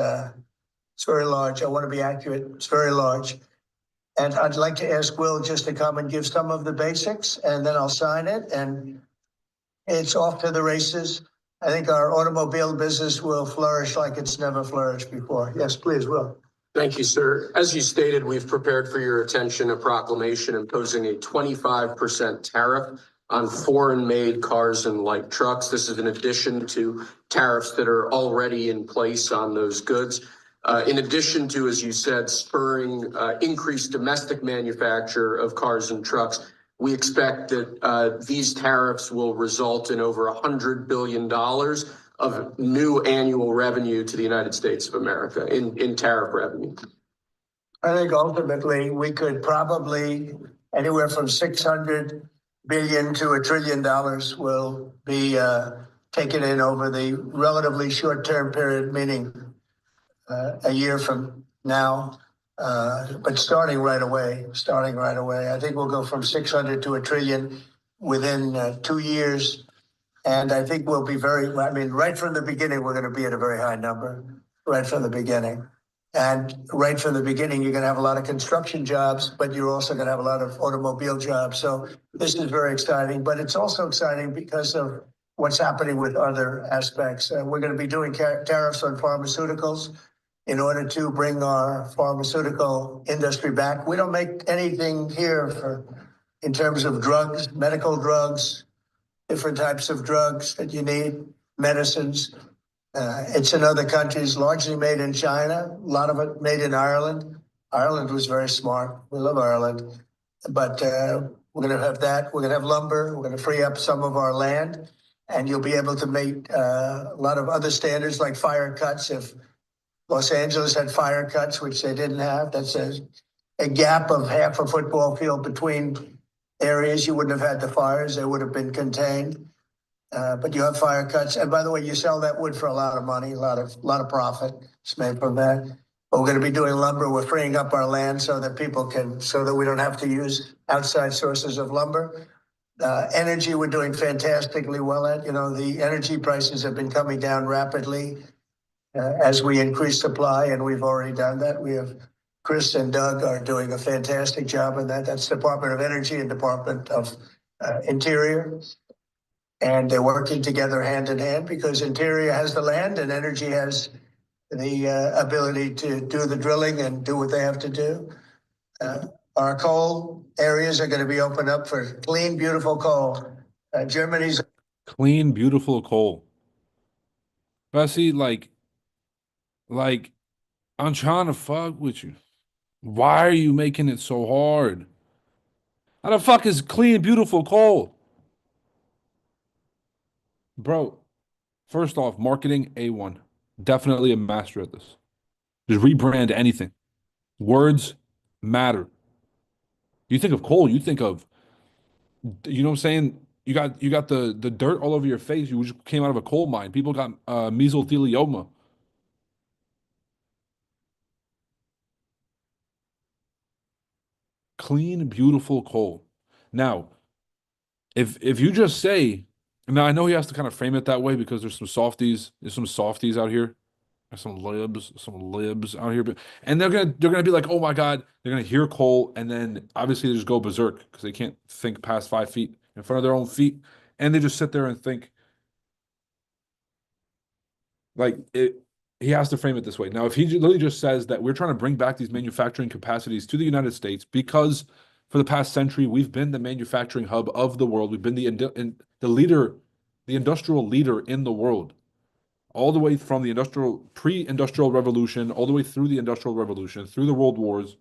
very large. I want to be accurate. It's very large. And I'd like to ask Will just to come and give some of the basics, and then I'll sign it. And it's off to the races. I think our automobile business will flourish like it's never flourished before. Yes, please, Will. Thank you, sir. As you stated, we've prepared for your attention a proclamation imposing a 25% tariff on foreign-made cars and light trucks. This is in addition to tariffs that are already in place on those goods. In addition to, as you said, spurring increased domestic manufacture of cars and trucks, we expect that these tariffs will result in over $100 billion of new annual revenue to the United States of America in tariff revenue. I think ultimately we could probably anywhere from 600 billion to $1 trillion will be taken in over the relatively short-term period, meaning a year from now. But starting right away. I think we'll go from 600 to $1 trillion within 2 years. And I think we'll be right from the beginning, we're going to be at a very high number, right from the beginning. And right from the beginning, you're going to have a lot of construction jobs, but you're also going to have a lot of automobile jobs. So this is very exciting, but it's also exciting because of what's happening with other aspects. We're going to be doing tariffs on pharmaceuticals in order to bring our pharmaceutical industry back. We don't make anything here in terms of drugs, medical drugs, different types of drugs that you need, medicines. It's in other countries, largely made in China, a lot of it made in Ireland. Ireland was very smart. We love Ireland. But we're going to have that. We're going to have lumber. We're going to free up some of our land. And you'll be able to make a lot of other standards like fire cuts. If Los Angeles had fire cuts, which they didn't have, that's a gap of half a football field between areas, you wouldn't have had the fires. They would have been contained. But you have fire cuts. And by the way, you sell that wood for a lot of money, a lot of profit is made from that. But we're going to be doing lumber. We're freeing up our land so that we don't have to use outside sources of lumber. Energy, we're doing fantastically well at. The energy prices have been coming down rapidly as we increase supply, and we've already done that. We have Chris and Doug are doing a fantastic job in that. That's Department of Energy and Department of Interior. And they're working together hand in hand because Interior has the land and Energy has the ability to do the drilling and do what they have to do. Our coal areas are going to be opened up for clean, beautiful coal. Germany's Clean, beautiful coal. But I see, I'm trying to fuck with you. Why are you making it so hard? How the fuck is clean, beautiful coal? Bro, first off, marketing A1. Definitely a master at this. Just rebrand anything. Words matter. You think of coal, you think of, you know what I'm saying? You got the dirt all over your face. You just came out of a coal mine. People got mesothelioma. Clean, beautiful coal. Now, if you just say, now I know he has to kind of frame it that way because there's some softies out here. There's some libs out here, and they're gonna be like, oh my God, they're gonna hear coal, and then obviously they just go berserk because they can't think past 5 feet. in front of their own feet, and they just sit there and think like it. He has to frame it this way. Now, if he literally just says that we're trying to bring back these manufacturing capacities to the United States because for the past century we've been the manufacturing hub of the world, we've been the leader, the industrial leader in the world, all the way from the pre-industrial revolution, all the way through the industrial revolution, through the world wars,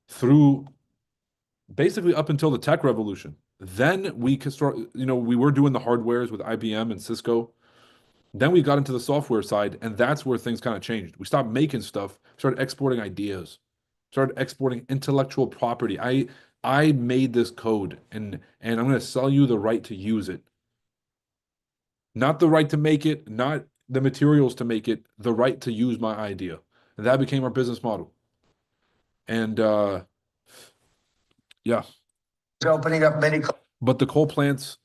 through basically up until the tech revolution. Then we could start, we were doing the hardwares with IBM and Cisco. Then we got into the software side, and that's where things kind of changed. We stopped making stuff, started exporting ideas, started exporting intellectual property. I made this code, and I'm going to sell you the right to use it. Not the right to make it, not the materials to make it, the right to use my idea. And that became our business model. And yeah, It's opening up many. but the coal plants,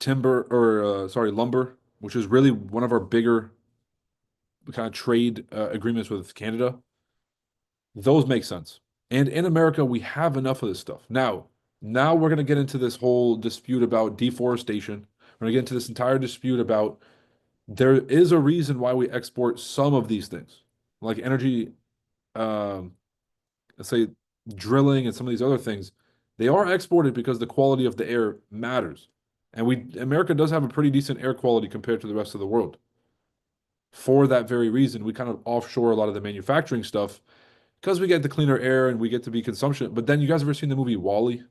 lumber, which is really one of our bigger kind of trade agreements with Canada, those make sense. And in America, we have enough of this stuff. Now we're going to get into this whole dispute about deforestation. We're going to get into this entire dispute about there is a reason why we export some of these things, like energy, um, let's say drilling and some of these other things. They are exported because the quality of the air matters. And America does have a pretty decent air quality compared to the rest of the world. For that very reason, we kind of offshore a lot of the manufacturing stuff because we get the cleaner air and we get to be consumption. But then you guys ever seen the movie Wall-E?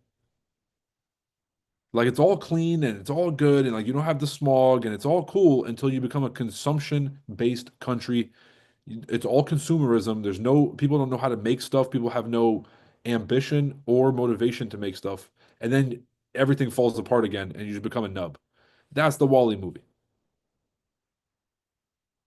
Like it's all clean and it's all good and like you don't have the smog and it's all cool until you become a consumption-based country. It's all consumerism. There's no people don't know how to make stuff. People have no ambition or motivation to make stuff. And then everything falls apart again and you just become a nub. That's the Wall-E movie.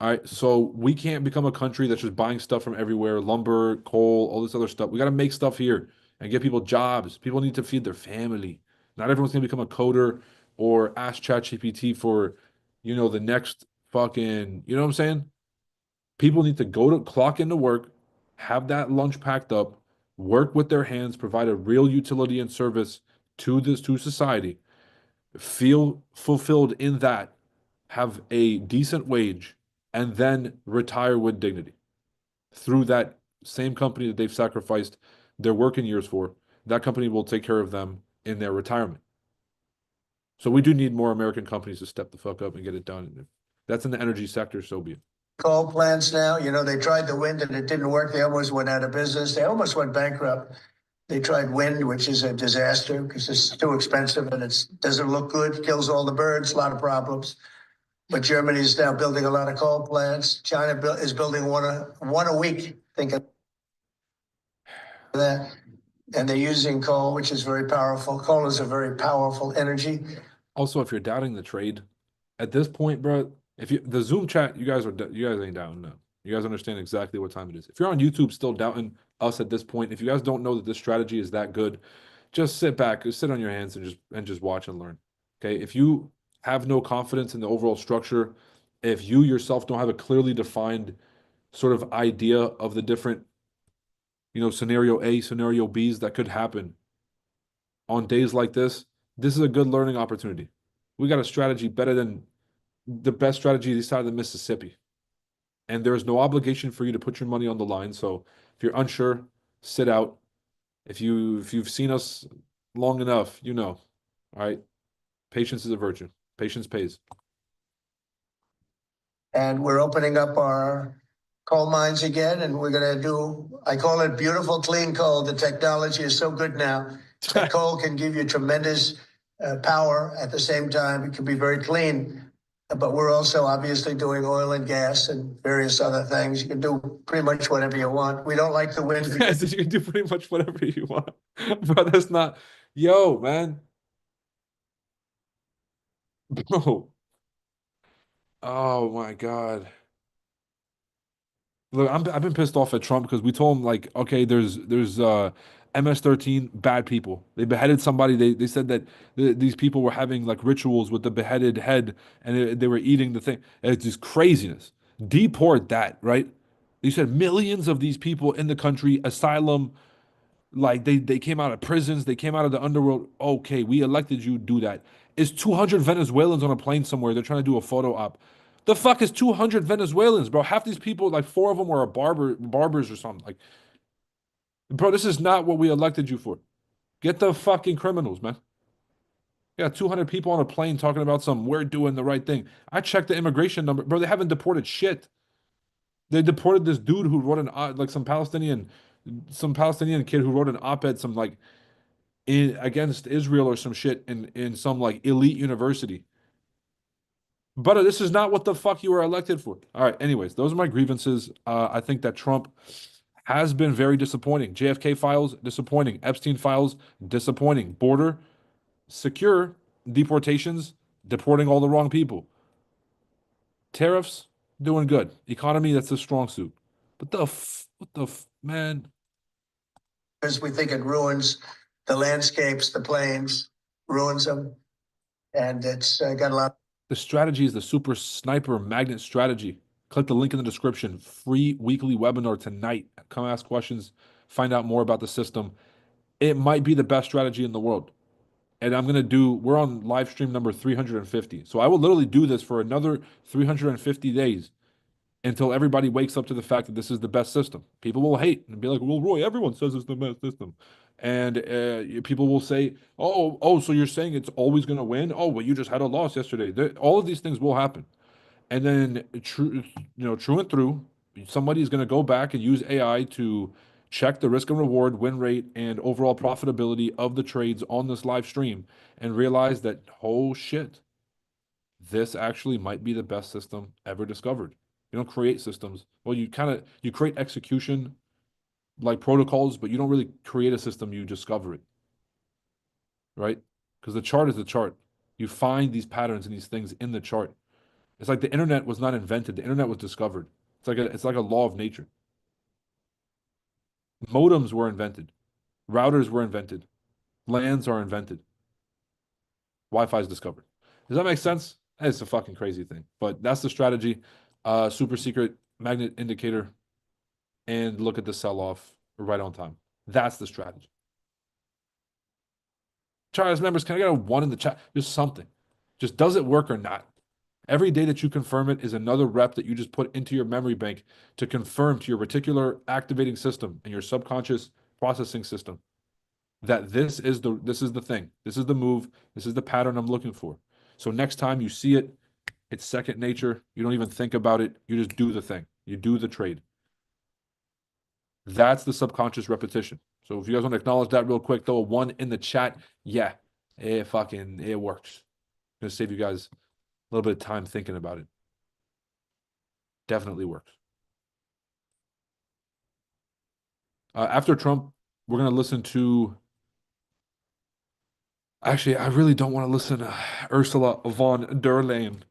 All right, so we can't become a country that's just buying stuff from everywhere, lumber, coal, all this other stuff. We got to make stuff here and get people jobs. People need to feed their family. Not everyone's gonna become a coder or ask ChatGPT for, the next fucking, you know what I'm saying? People need to go to clock into work, have that lunch packed up, work with their hands, provide a real utility and service to society, feel fulfilled in that, have a decent wage, and then retire with dignity through that same company that they've sacrificed their working years for. That company will take care of them in their retirement. So we do need more American companies to step the fuck up and get it done. If that's in the energy sector, so be it. Coal plants now, they tried the wind and it didn't work. They almost went out of business. They almost went bankrupt. They tried wind, which is a disaster because it's too expensive and it doesn't look good, kills all the birds, a lot of problems. But Germany is now building a lot of coal plants. China is building one a week. Think of that. And they're using coal, which is very powerful. Coal is a very powerful energy. Also, if you're doubting the trade, at this point, bro, if the Zoom chat, you guys ain't doubting no. You guys understand exactly what time it is. If you're on YouTube still doubting us at this point, if you guys don't know that this strategy is that good, just sit back, just sit on your hands and just watch and learn. Okay. If you have no confidence in the overall structure, if you yourself don't have a clearly defined sort of idea of the different, scenario A, scenario Bs that could happen on days like this is a good learning opportunity. We got a strategy better than the best strategy this side of the Mississippi. And there is no obligation for you to put your money on the line. So if you're unsure, sit out. If you've seen us long enough, you know. All right. Patience is a virtue. Patience pays. And we're opening up our coal mines again, and we're going to I call it beautiful, clean coal. The technology is so good now. Coal can give you tremendous power at the same time. It can be very clean. But we're also obviously doing oil and gas and various other things. You can do pretty much whatever you want. We don't like the wind. You can do pretty much whatever you want. But that's not, yo, man. Bro. Oh my God. Look, I've been pissed off at Trump because we told him like, okay, there's MS-13 bad people. They beheaded somebody. They said that these people were having like rituals with the beheaded head and they were eating the thing. And it's just craziness. Deport that, right? You said millions of these people in the country, asylum, like they came out of prisons, they came out of the underworld. Okay, we elected you to do that. is 200 Venezuelans on a plane somewhere. They're trying to do a photo op. The fuck is 200 Venezuelans, bro? Half these people, like four of them were barbers or something. Like, bro, this is not what we elected you for. Get the fucking criminals, man. Yeah, 200 people on a plane talking about we're doing the right thing. I checked the immigration number. Bro, they haven't deported shit. They deported this dude who wrote like some Palestinian kid who wrote an op-ed, against Israel or some shit in some like elite university. But this is not what the fuck you were elected for. All right, anyways, those are my grievances. I think that Trump has been very disappointing. JFK files, disappointing. Epstein files, disappointing. Border, secure. Deportations, deporting all the wrong people. Tariffs, doing good. Economy, that's a strong suit. But man, Because we think it ruins the landscapes, the plains, ruins them. And it's got a lot. the strategy is the super sniper magnet strategy. Click the link in the description. Free weekly webinar tonight. Come ask questions, find out more about the system. It might be the best strategy in the world. And we're on live stream number 350. So I will literally do this for another 350 days until everybody wakes up to the fact that this is the best system. People will hate and be like, well, Roy, everyone says it's the best system. And people will say, oh, so you're saying it's always going to win? Oh, well, you just had a loss yesterday. All of these things will happen. And then true and through, somebody is going to go back and use AI to check the risk and reward, win rate, and overall profitability of the trades on this live stream and realize that, oh shit, this actually might be the best system ever discovered. You don't create systems. Well, you create execution like protocols, but you don't really create a system, you discover it. Right? Because the chart is the chart. You find these patterns and these things in the chart. It's like the internet was not invented, the internet was discovered. It's like a law of nature. Modems were invented, routers were invented, LANs are invented, Wi-Fi is discovered. Does that make sense? It's a fucking crazy thing, but that's the strategy. Super secret magnet indicator, and look at the sell-off right on time. That's the strategy. Charles members, can I get a 1 in the chat? Just something. Just does it work or not? Every day that you confirm it is another rep that you just put into your memory bank to confirm to your reticular activating system and your subconscious processing system that this is the thing. This is the move. This is the pattern I'm looking for. So next time you see it, it's second nature. You don't even think about it. You just do the thing. You do the trade. That's the subconscious repetition. So if you guys want to acknowledge that real quick, throw a 1 in the chat. Yeah, it works. I'm gonna save you guys a little bit of time thinking about it. Definitely works. After Trump, we're going to listen to. Actually, I really don't want to listen to Ursula von der Leyen,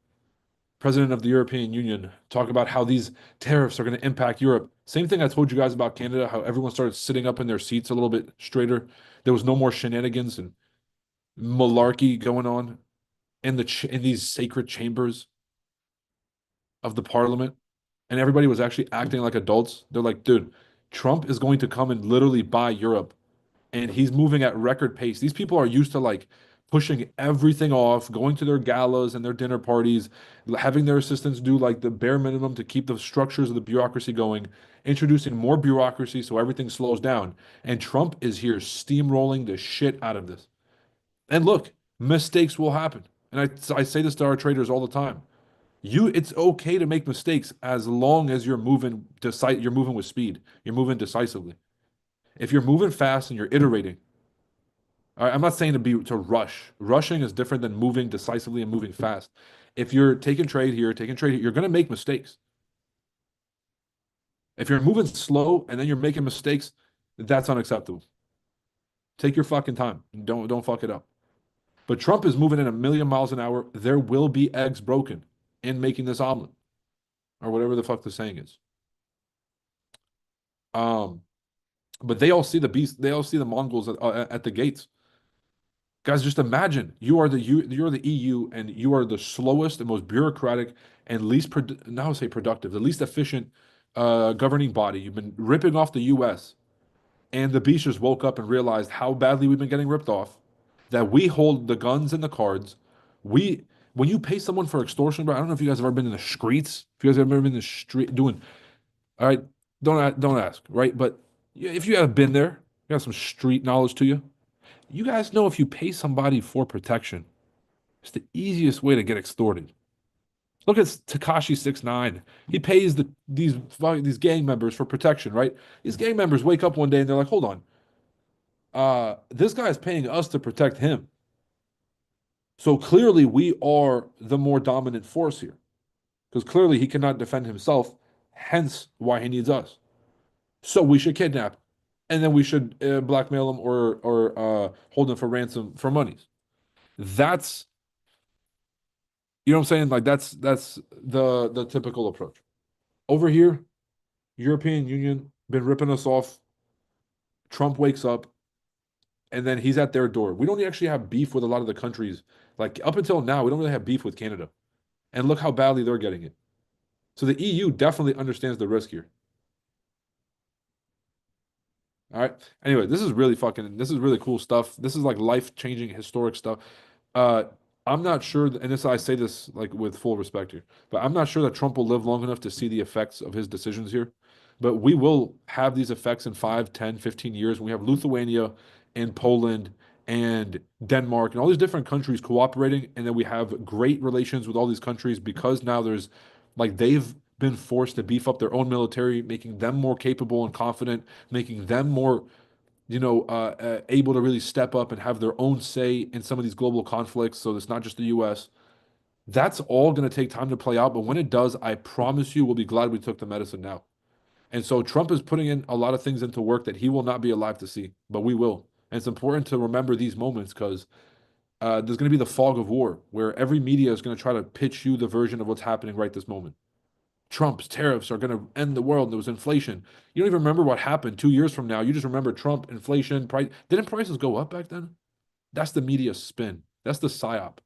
President of the European Union, talk about how these tariffs are going to impact Europe. Same thing I told you guys about Canada, how everyone started sitting up in their seats a little bit straighter. There was no more shenanigans and malarkey going on in these sacred chambers of the parliament, and everybody was actually acting like adults. They're like, dude, Trump is going to come and literally buy Europe, and he's moving at record pace. These people are used to like pushing everything off, going to their galas and their dinner parties, having their assistants do like the bare minimum to keep the structures of the bureaucracy going, introducing more bureaucracy so everything slows down. And Trump is here steamrolling the shit out of this. And look, mistakes will happen. And I say this to our traders all the time. It's okay to make mistakes as long as you're moving with speed. You're moving decisively. If you're moving fast and you're iterating, all right, I'm not saying to rush. Rushing is different than moving decisively and moving fast. If you're taking trade here, you're going to make mistakes. If you're moving slow and then you're making mistakes, that's unacceptable. Take your fucking time. Don't fuck it up. But Trump is moving at 1,000,000 miles an hour. There will be eggs broken in making this omelet, or whatever the fuck the saying is. But they all see the beast. They all see the Mongols at the gates. Guys, just imagine you're the EU, and you are the slowest and most bureaucratic and now I say productive, the least efficient governing body. You've been ripping off the US, and the beast just woke up and realized how badly we've been getting ripped off, that we hold the guns and the cards. When you pay someone for extortion, bro, I don't know if you guys have ever been in the streets. If you guys have ever been in the street doing, all right, don't ask, right? But if you have been there, you got some street knowledge to you. You guys know if you pay somebody for protection, it's the easiest way to get extorted. Look at Takashi 69. He pays these gang members for protection, right? These gang members wake up one day and they're like, hold on, this guy is paying us to protect him. So clearly we are the more dominant force here. Because clearly he cannot defend himself, hence why he needs us. So we should kidnap him. And then we should blackmail him or hold him for ransom for monies. That's, you know what I'm saying? Like that's the typical approach. Over here, European Union been ripping us off. Trump wakes up and then he's at their door. We don't actually have beef with a lot of the countries. Like up until now, we don't really have beef with Canada. And look how badly they're getting it. So the EU definitely understands the risk here. All right. Anyway, this is really cool stuff. This is like life-changing historic stuff. Uh, I'm not sure, and I say this like with full respect here, but I'm not sure that Trump will live long enough to see the effects of his decisions here. But we will have these effects in 5, 10, 15 years. We have Lithuania and Poland and Denmark and all these different countries cooperating, and then we have great relations with all these countries because now there's like they've been forced to beef up their own military, making them more capable and confident, making them more able to really step up and have their own say in some of these global conflicts. So it's not just the US. That's all going to take time to play out. But when it does, I promise you, we'll be glad we took the medicine now. And so Trump is putting in a lot of things into work that he will not be alive to see, but we will. And it's important to remember these moments because there's going to be the fog of war where every media is going to try to pitch you the version of what's happening right this moment. Trump's tariffs are going to end the world. There was inflation. You don't even remember what happened 2 years from now. You just remember Trump, inflation, price. Didn't prices go up back then? That's the media spin. That's the psyop.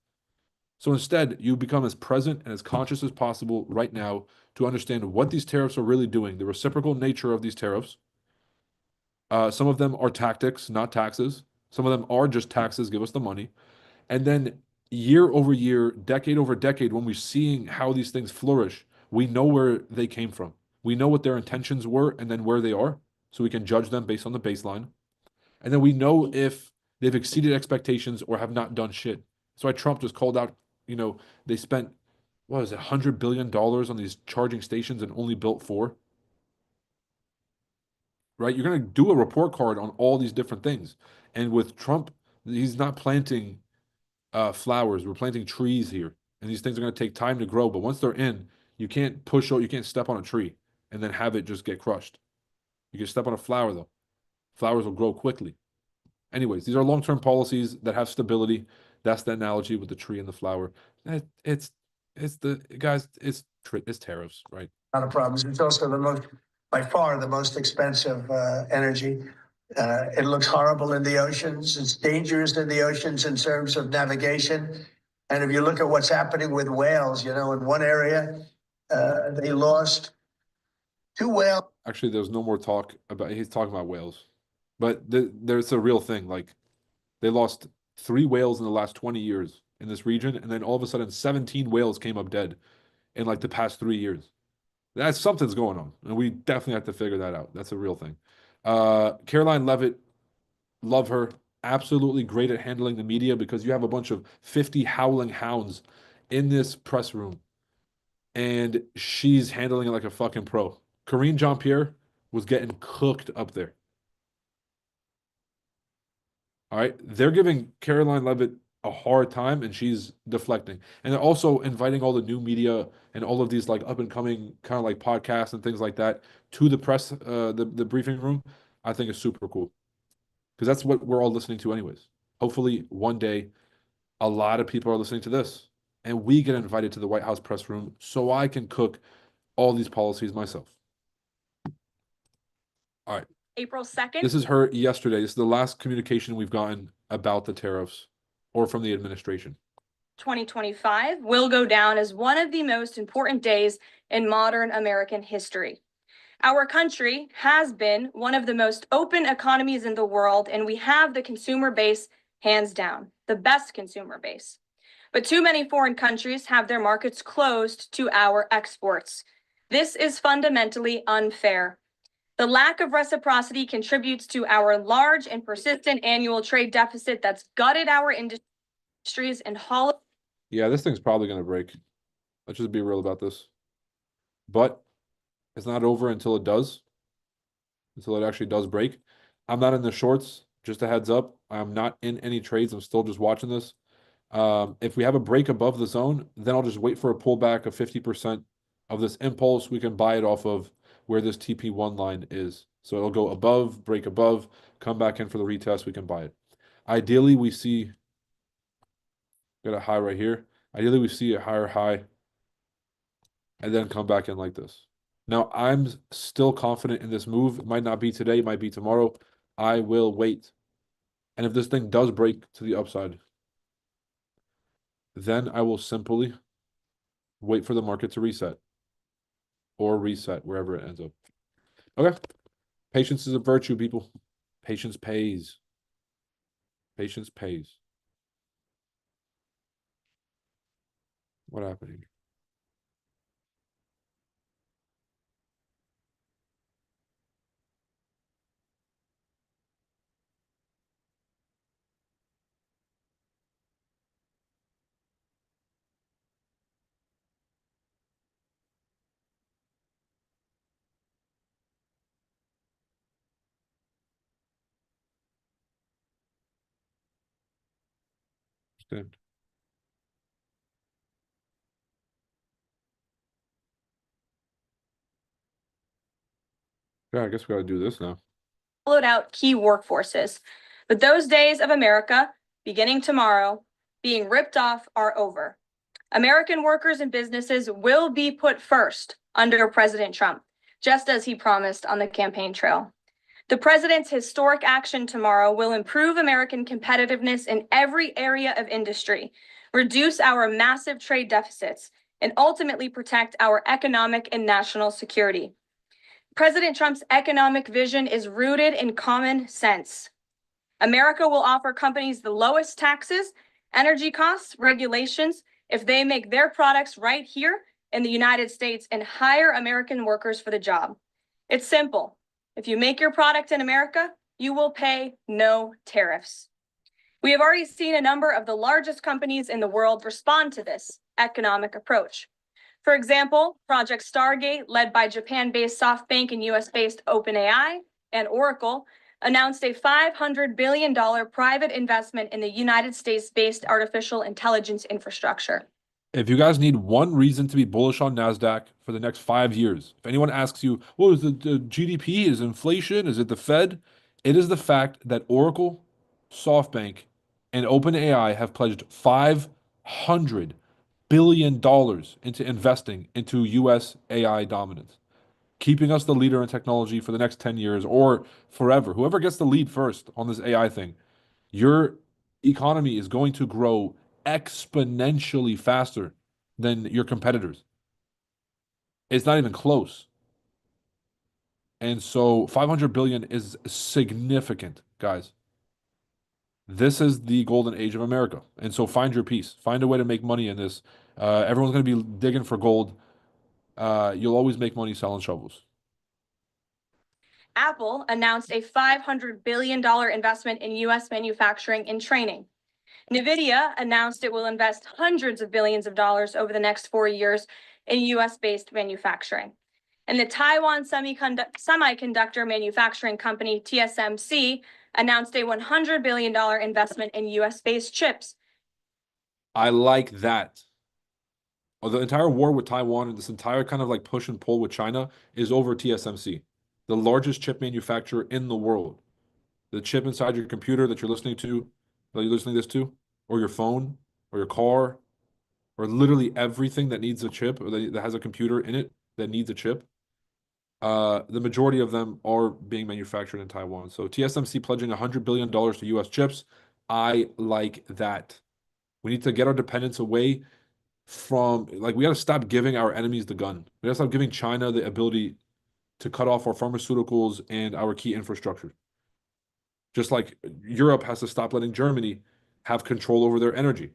So instead, you become as present and as conscious as possible right now to understand what these tariffs are really doing, the reciprocal nature of these tariffs. Some of them are tactics, not taxes. Some of them are just taxes, give us the money. And then year over year, decade over decade, when we're seeing how these things flourish, we know where they came from. We know what their intentions were and then where they are. So we can judge them based on the baseline. And then we know if they've exceeded expectations or have not done shit. That's why Trump just called out, they spent, what was it, $100 billion on these charging stations and only built 4. Right? You're going to do a report card on all these different things. And with Trump, he's not planting flowers. We're planting trees here, and these things are going to take time to grow. But once they're in, you can't you can't step on a tree and then have it just get crushed. You can step on a flower though. Flowers will grow quickly. Anyways, these are long-term policies that have stability. That's the analogy with the tree and the flower. It's the guys. It's tariffs, right? Not a problem. It's also by far the most expensive energy. It looks horrible in the oceans. It's dangerous in the oceans in terms of navigation. And if you look at what's happening with whales, in one area, they lost 2 whales. Actually, there's no more talk about. He's talking about whales, but there's a real thing. Like they lost 3 whales in the last 20 years in this region, and then all of a sudden 17 whales came up dead in like the past 3 years. That's something's going on, and we definitely have to figure that out. That's a real thing. Caroline Levitt, love her. Absolutely great at handling the media because you have a bunch of 50 howling hounds in this press room, and she's handling it like a fucking pro. Karine Jean-Pierre was getting cooked up there. All right. They're giving Caroline Levitt a hard time and she's deflecting. And they're also inviting all the new media and all of these like up and coming kind of like podcasts and things like that to the press, the briefing room. I think is super cool because that's what we're all listening to anyways. Hopefully one day a lot of people are listening to this and we get invited to the White House press room so I can cook all these policies myself. All right. April 2nd. This is her yesterday. This is the last communication we've gotten about the tariffs or from the administration. 2025 will go down as one of the most important days in modern American history. Our country has been one of the most open economies in the world, and we have the consumer base hands down, the best consumer base. But too many foreign countries have their markets closed to our exports. This is fundamentally unfair. The lack of reciprocity contributes to our large and persistent annual trade deficit that's gutted our industries and hollow. Yeah, this thing's probably going to break. Let's just be real about this. But it's not over until it does, until it actually does break. I'm not in the shorts, just a heads up. I'm not in any trades. I'm still just watching this. If we have a break above the zone, then I'll just wait for a pullback of 50% of this impulse. We can buy it off of where this TP1 line is. So it'll go above, break above, come back in for the retest. We can buy it. Ideally, we see, got a high right here. Ideally, we see a higher high and then come back in like this. Now, I'm still confident in this move. It might not be today, it might be tomorrow. I will wait. And if this thing does break to the upside, then I will simply wait for the market to reset or reset wherever it ends up. Okay. Patience is a virtue, people. Patience pays. Patience pays. What happened here? Stand. Yeah, I guess we gotta do this now. Hollowed out key workforces. But those days of America, beginning tomorrow, being ripped off are over. American workers and businesses will be put first under President Trump, just as he promised on the campaign trail. The president's historic action tomorrow will improve American competitiveness in every area of industry, reduce our massive trade deficits, and ultimately protect our economic and national security. President Trump's economic vision is rooted in common sense. America will offer companies the lowest taxes, energy costs, regulations if they make their products right here in the United States and hire American workers for the job. It's simple. If you make your product in America, you will pay no tariffs. We have already seen a number of the largest companies in the world respond to this economic approach. For example, Project Stargate, led by Japan-based SoftBank and US-based OpenAI, and Oracle, announced a $500 billion private investment in the United States-based artificial intelligence infrastructure. If you guys need one reason to be bullish on NASDAQ for the next 5 years, if anyone asks you, well, is it the GDP, is inflation, is it the Fed? It is the fact that Oracle, SoftBank, and OpenAI have pledged $500 billion into investing into US AI dominance, keeping us the leader in technology for the next 10 years or forever. Whoever gets the lead first on this AI thing, your economy is going to grow exponentially faster than your competitors. It's not even close. And so 500 billion is significant, guys. This is the golden age of America. And so find your piece. Find a way to make money in this. Everyone's going to be digging for gold. You'll always make money selling shovels. Apple announced a $500 billion investment in US manufacturing and training. NVIDIA announced it will invest hundreds of billions of dollars over the next 4 years in US-based manufacturing. And the Taiwan semiconductor manufacturing company, TSMC, announced a $100 billion investment in US-based chips. I like that. Oh, the entire war with Taiwan and this entire kind of like push and pull with China is over TSMC, the largest chip manufacturer in the world. The chip inside your computer that you're listening to, that you're listening to this to, or your phone, or your car, or literally everything that needs a chip or that has a computer in it that needs a chip. The majority of them are being manufactured in Taiwan. So TSMC pledging $100 billion to US chips. I like that. We need to get our dependence away from, like, we got to stop giving our enemies the gun. We got to stop giving China the ability to cut off our pharmaceuticals and our key infrastructure. Just like Europe has to stop letting Germany have control over their energy.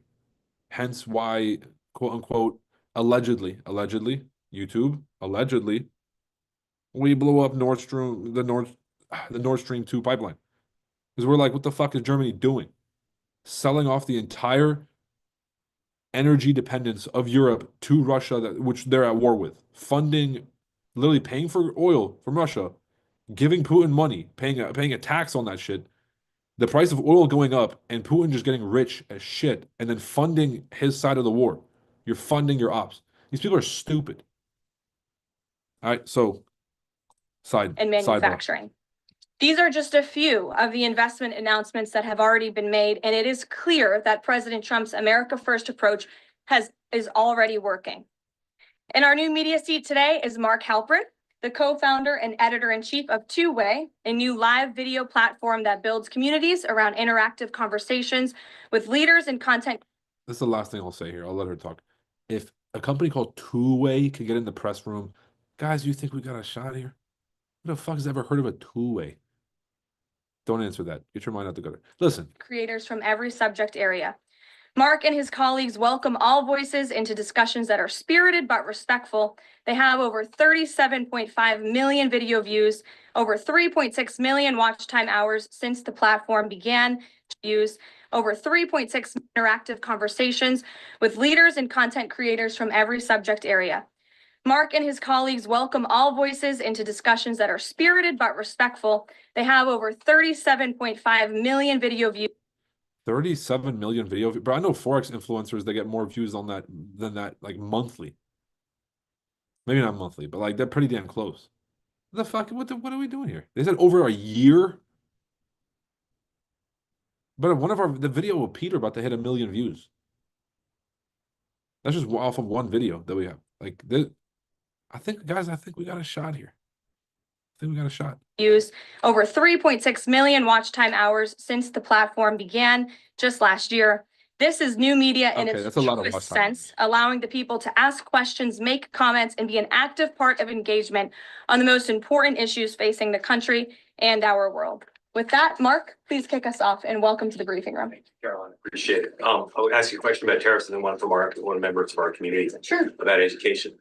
Hence why, quote unquote, allegedly, YouTube, allegedly, we blew up the Nord Stream 2 pipeline. Because we're like, what the fuck is Germany doing? Selling off the entire energy dependence of Europe to Russia, which they're at war with, funding, literally paying for oil from Russia, giving Putin money, paying a tax on that shit, the price of oil going up, and Putin just getting rich as shit, and then funding his side of the war. You're funding your ops. These people are stupid. All right, so and sidebar. manufacturing. These are just a few of the investment announcements that have already been made, and it is clear that President Trump's America First approach is already working. In our new media seat today is Mark Halperin, the co-founder and editor-in-chief of Two Way, a new live video platform that builds communities around interactive conversations with leaders and content. This is the last thing I'll say here. I'll let her talk. If a company called Two Way could get in the press room, guys, you think we got a shot here? Who the fuck has ever heard of a Two Way? Don't answer that. Get your mind out the gutter. Listen. Creators from every subject area. Mark and his colleagues welcome all voices into discussions that are spirited but respectful. They have over 37.5 million video views, over 3.6 million watch time hours since the platform began to use, over 3.6 interactive conversations with leaders and content creators from every subject area. Mark and his colleagues welcome all voices into discussions that are spirited but respectful. They have over 37.5 million video views. 37 million video views. But I know Forex influencers that get more views on that than that, like monthly. Maybe not monthly, but like they're pretty damn close. The fuck? What are we doing here? They said over a year. But the video of Peter about to hit 1 million views. That's just off of one video that we have. Like this. I think we got a shot here. I think we got a shot. Views, over 3.6 million watch time hours since the platform began just last year. This is new media in its truest sense, allowing the people to ask questions, make comments, and be an active part of engagement on the most important issues facing the country and our world. With that, Mark, please kick us off and welcome to the briefing room. Thank you, Caroline. Appreciate it. I'll ask you a question about tariffs and then one from one members of our community. Sure. About education.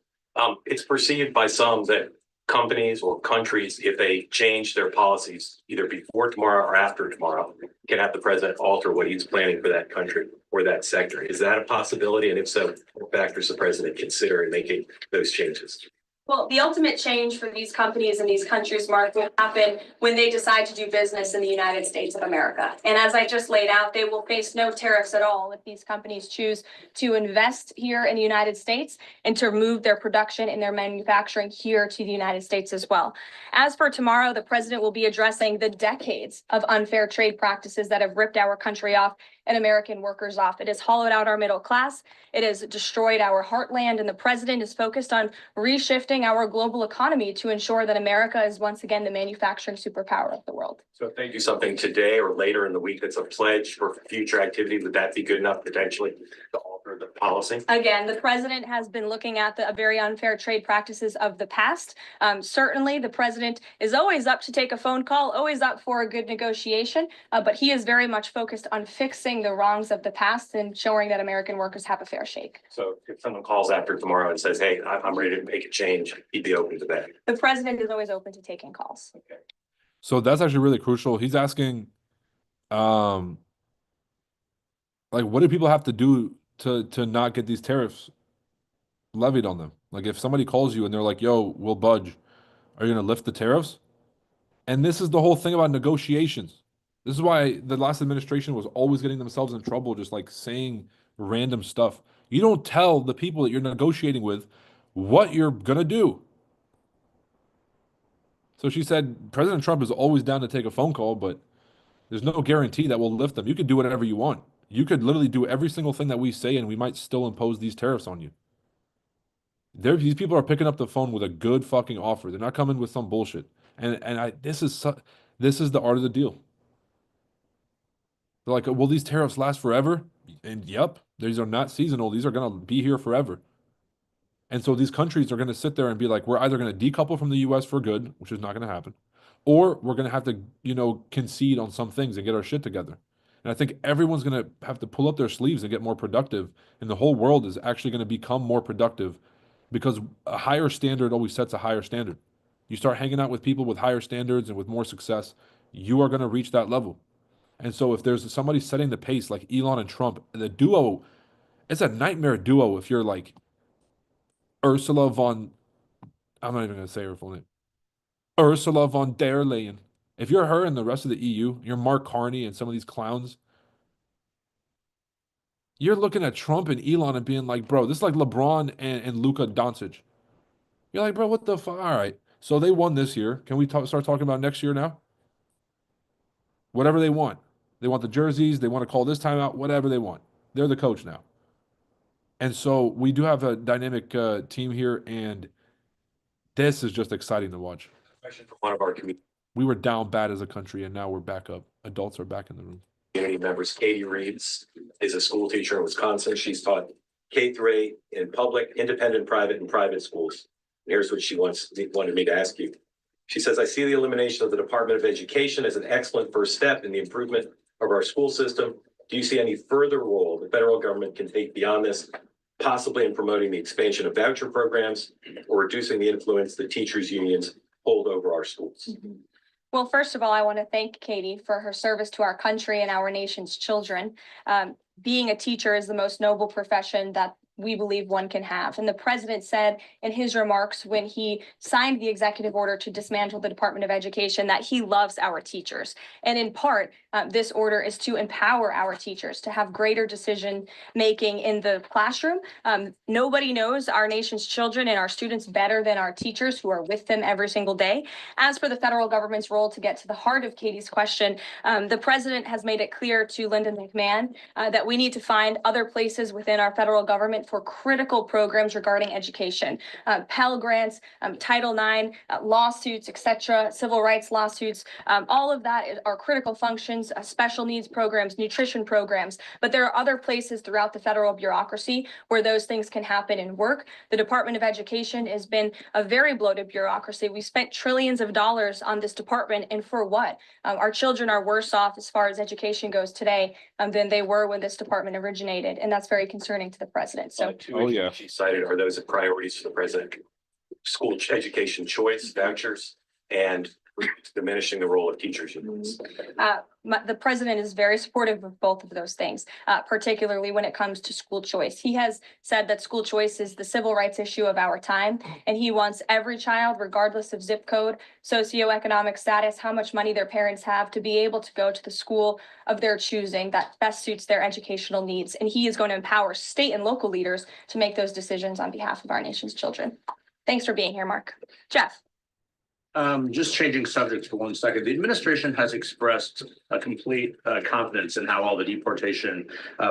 It's perceived by some that companies or countries, if they change their policies either before tomorrow or after tomorrow, can have the president alter what he's planning for that country or that sector. Is that a possibility? And if so, what factors the president consider in making those changes? Well, the ultimate change for these companies and these countries, Mark, will happen when they decide to do business in the United States of America. And as I just laid out, they will face no tariffs at all if these companies choose to invest here in the United States and to move their production and their manufacturing here to the United States as well. As for tomorrow, the president will be addressing the decades of unfair trade practices that have ripped our country off and American workers off. It has hollowed out our middle class. It has destroyed our heartland, and the president is focused on reshifting our global economy to ensure that America is once again the manufacturing superpower of the world. So if they do something today or later in the week that's a pledge for future activity, would that be good enough potentially to alter the policy? Again, the president has been looking at the very unfair trade practices of the past. Certainly, the president is always up to take a phone call, always up for a good negotiation, but he is very much focused on fixing the wrongs of the past and ensuring that American workers have a fair shake. So if someone calls after tomorrow and says, hey, I'm ready to make a change, he'd be open to that. The president is always open to taking calls. Okay. So that's actually really crucial. He's asking, like, what do people have to do to not get these tariffs levied on them? Like, if somebody calls you and they're like, yo, we'll budge, are you going to lift the tariffs? And this is the whole thing about negotiations. This is why the last administration was always getting themselves in trouble, just like saying random stuff. You don't tell the people that you're negotiating with what you're going to do. So she said, President Trump is always down to take a phone call, but there's no guarantee that we'll lift them. You could do whatever you want. You could literally do every single thing that we say, and we might still impose these tariffs on you. These people are picking up the phone with a good fucking offer. They're not coming with some bullshit. This is the art of the deal. They're like, will these tariffs last forever? And yep, these are not seasonal. These are going to be here forever. And so these countries are going to sit there and be like, we're either going to decouple from the US for good, which is not going to happen, or we're going to have to, concede on some things and get our shit together. And I think everyone's going to have to pull up their sleeves and get more productive. And the whole world is actually going to become more productive because a higher standard always sets a higher standard. You start hanging out with people with higher standards and with more success, you are going to reach that level. And so if there's somebody setting the pace like Elon and Trump, the duo, it's a nightmare duo if you're like Ursula von, I'm not even going to say her full name, Ursula von der Leyen. If you're her and the rest of the EU, you're Mark Carney and some of these clowns, you're looking at Trump and Elon and being like, bro, this is like LeBron and Luka Doncic. You're like, bro, what the fuck? All right. So they won this year. Can we start talking about next year now? Whatever they want. They want the jerseys. They want to call this timeout, whatever they want. They're the coach now. And so we do have a dynamic team here, and this is just exciting to watch. Question from one of our community We were down bad as a country, and now we're back up. Adults are back in the room. members. Katie Reeves is a school teacher in Wisconsin. She's taught K through 8 in public, independent, private, and private schools. And here's what she wanted me to ask you. She says, I see the elimination of the Department of Education as an excellent first step in the improvement of our school system. Do you see any further role the federal government can take beyond this, possibly in promoting the expansion of voucher programs or reducing the influence that teachers' unions hold over our schools? Well, first of all, I want to thank Katie for her service to our country and our nation's children. Being a teacher is the most noble profession that we believe one can have. And the president said in his remarks when he signed the executive order to dismantle the Department of Education that he loves our teachers. And in part, this order is to empower our teachers to have greater decision making in the classroom. Nobody knows our nation's children and our students better than our teachers who are with them every single day. As for the federal government's role, to get to the heart of Katie's question, the president has made it clear to Linda McMahon that we need to find other places within our federal government for critical programs regarding education, Pell Grants, Title IX, lawsuits, etc., civil rights lawsuits. All of that are critical functions, special needs programs, nutrition programs. But there are other places throughout the federal bureaucracy where those things can happen and work. The Department of Education has been a very bloated bureaucracy. We spent trillions of dollars on this department, and for what? Our children are worse off as far as education goes today than they were when this department originated, and that's very concerning to the president. So, Two issues she cited are those priorities for the president: school education choice, vouchers, and diminishing the role of teachers unions. the president is very supportive of both of those things, particularly when it comes to school choice. He has said that school choice is the civil rights issue of our time, and he wants every child, regardless of zip code, socioeconomic status, how much money their parents have, to be able to go to the school of their choosing that best suits their educational needs. And he is going to empower state and local leaders to make those decisions on behalf of our nation's children. Thanks for being here, Mark. Jeff. Just changing subjects for 1 second. The administration has expressed a complete confidence in how all the deportation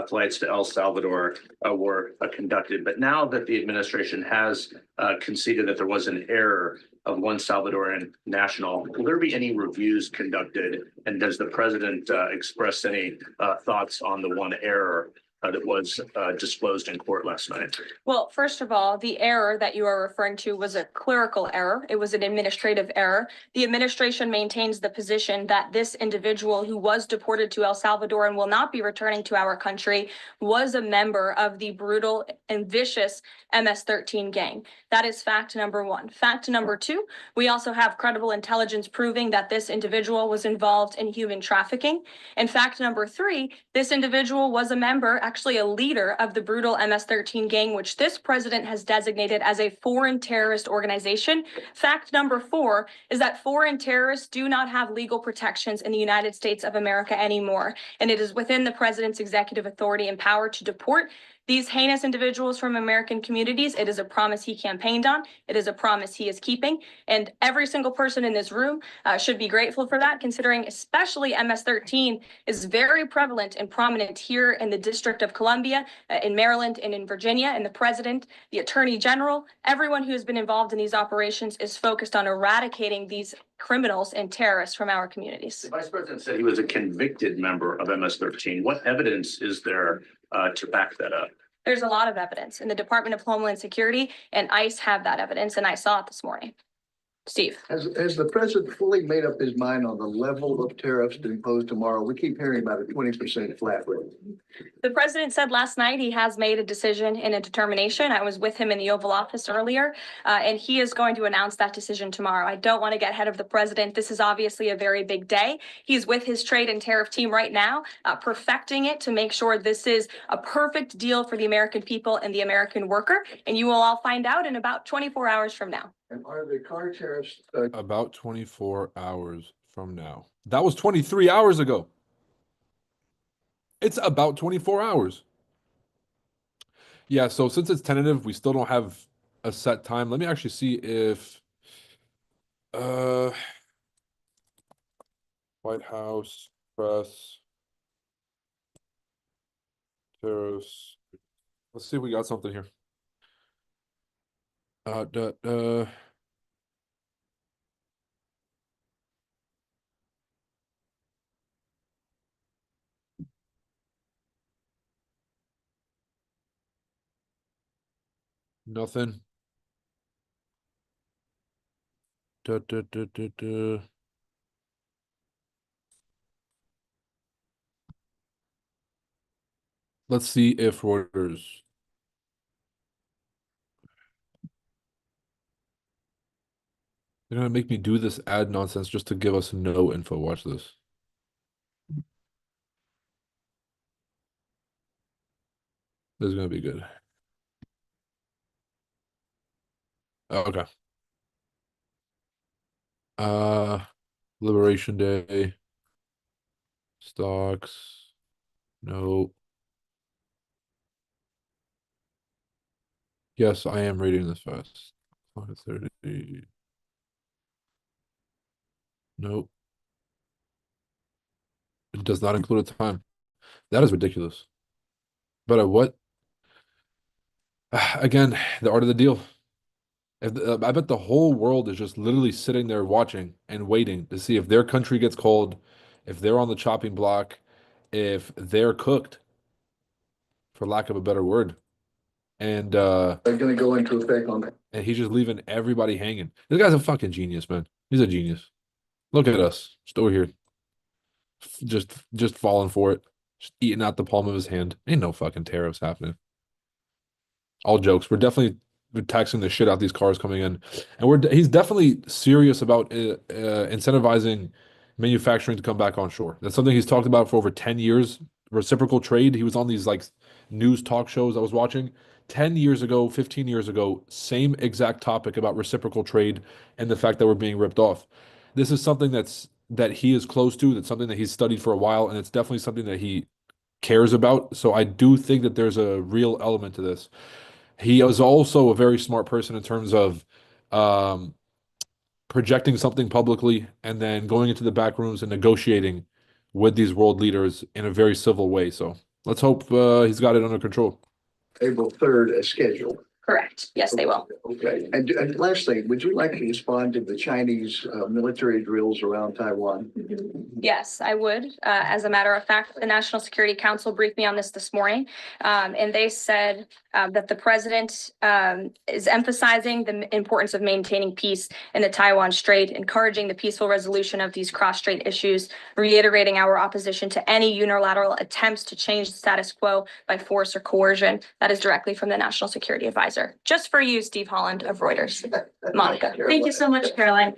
flights to El Salvador were conducted. But now that the administration has conceded that there was an error of one Salvadoran national, will there be any reviews conducted? And does the president express any thoughts on the one error that was disclosed in court last night? Well, first of all, the error that you are referring to was a clerical error. It was an administrative error. The administration maintains the position that this individual who was deported to El Salvador and will not be returning to our country was a member of the brutal and vicious MS-13 gang. That is fact number one. Fact number two, we also have credible intelligence proving that this individual was involved in human trafficking. And fact number three, this individual was a member, actually a leader of the brutal MS-13 gang, which this president has designated as a foreign terrorist organization. Fact number four is that foreign terrorists do not have legal protections in the United States of America anymore. And it is within the president's executive authority and power to deport these heinous individuals from American communities. It is a promise he campaigned on. It is a promise he is keeping. And every single person in this room should be grateful for that, considering especially MS-13 is very prevalent and prominent here in the District of Columbia, in Maryland, and in Virginia. And the president, the attorney general, everyone who has been involved in these operations is focused on eradicating these criminals and terrorists from our communities. The vice president said he was a convicted member of MS-13. What evidence is there to back that up? There's a lot of evidence, and the Department of Homeland Security and ICE have that evidence, and I saw it this morning. Steve. Has the president fully made up his mind on the level of tariffs to impose tomorrow? We keep hearing about a 20% flat rate. The president said last night he has made a decision and a determination. I was with him in the Oval Office earlier, and he is going to announce that decision tomorrow. I don't want to get ahead of the president. This is obviously a very big day. He's with his trade and tariff team right now, perfecting it to make sure this is a perfect deal for the American people and the American worker. And you will all find out in about 24 hours from now. And are the car tariffs, About 24 hours from now. That was 23 hours ago. It's about 24 hours. Yeah, so since it's tentative, we still don't have a set time. Let me actually see if White House press tariffs. Let's see if we got something here. Nothing. Let's see if Reuters. They're gonna make me do this ad nonsense just to give us no info. Watch this. This is gonna be good. Oh, okay. Liberation Day. Stocks. No. Yes, I am reading this fast. 30. Nope. It does not include a time. That is ridiculous. But at what? Again, the art of the deal. I bet the whole world is just literally sitting there watching and waiting to see if their country gets called, if they're on the chopping block, if they're cooked, for lack of a better word. And they're going to go into effect on that. And he's just leaving everybody hanging. This guy's a fucking genius, man. He's a genius. Look at us, just over here, just falling for it, just eating out the palm of his hand. Ain't no fucking tariffs happening. All jokes. We're definitely taxing the shit out these cars coming in, and he's definitely serious about incentivizing manufacturing to come back on shore. That's something he's talked about for over 10 years. Reciprocal trade. He was on these like news talk shows I was watching 10 years ago, 15 years ago, same exact topic about reciprocal trade and the fact that we're being ripped off. This is something that he is close to, that's something that he's studied for a while, and it's definitely something that he cares about. So I do think that there's a real element to this. He is also a very smart person in terms of projecting something publicly and then going into the back rooms and negotiating with these world leaders in a very civil way. So let's hope he's got it under control. April 3rd as scheduled. Correct. Yes, they will. Okay. And lastly, would you like to respond to the Chinese military drills around Taiwan? Yes, I would. As a matter of fact, the National Security Council briefed me on this morning, and they said that the president is emphasizing the importance of maintaining peace in the Taiwan Strait, encouraging the peaceful resolution of these cross-strait issues, reiterating our opposition to any unilateral attempts to change the status quo by force or coercion. That is directly from the National Security Advisor. Just for you, Steve Holland of Reuters. Monica. Thank you so much, Caroline.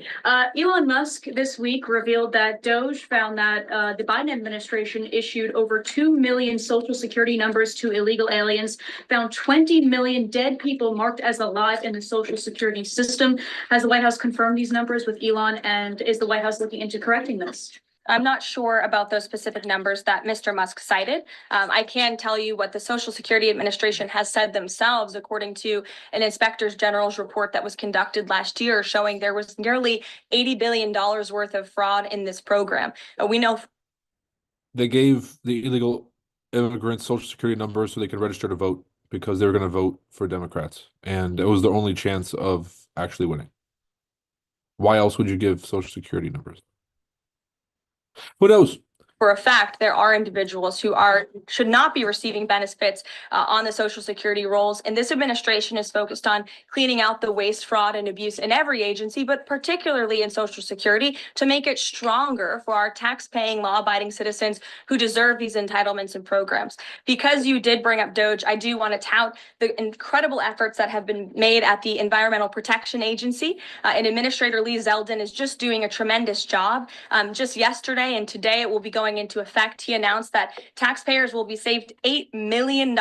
Elon Musk this week revealed that Doge found that the Biden administration issued over 2 million social security numbers to illegal aliens, found 20 million dead people marked as alive in the social security system. Has the White House confirmed these numbers with Elon, and is the White House looking into correcting this? I'm not sure about those specific numbers that Mr. Musk cited. I can tell you what the Social Security Administration has said themselves, according to an Inspector General's report that was conducted last year, showing there was nearly $80 billion worth of fraud in this program. We know they gave the illegal immigrants social security numbers so they could register to vote because they were going to vote for Democrats. And it was their only chance of actually winning. Why else would you give social security numbers? Who knows? for a fact, there are individuals who should not be receiving benefits on the Social Security rolls. And this administration is focused on cleaning out the waste, fraud, and abuse in every agency, but particularly in Social Security, to make it stronger for our tax-paying, law-abiding citizens who deserve these entitlements and programs. Because you did bring up Doge, I do want to tout the incredible efforts that have been made at the Environmental Protection Agency. And Administrator Lee Zeldin is just doing a tremendous job. Just yesterday and today, it will be going into effect. He announced that taxpayers will be saved $8 million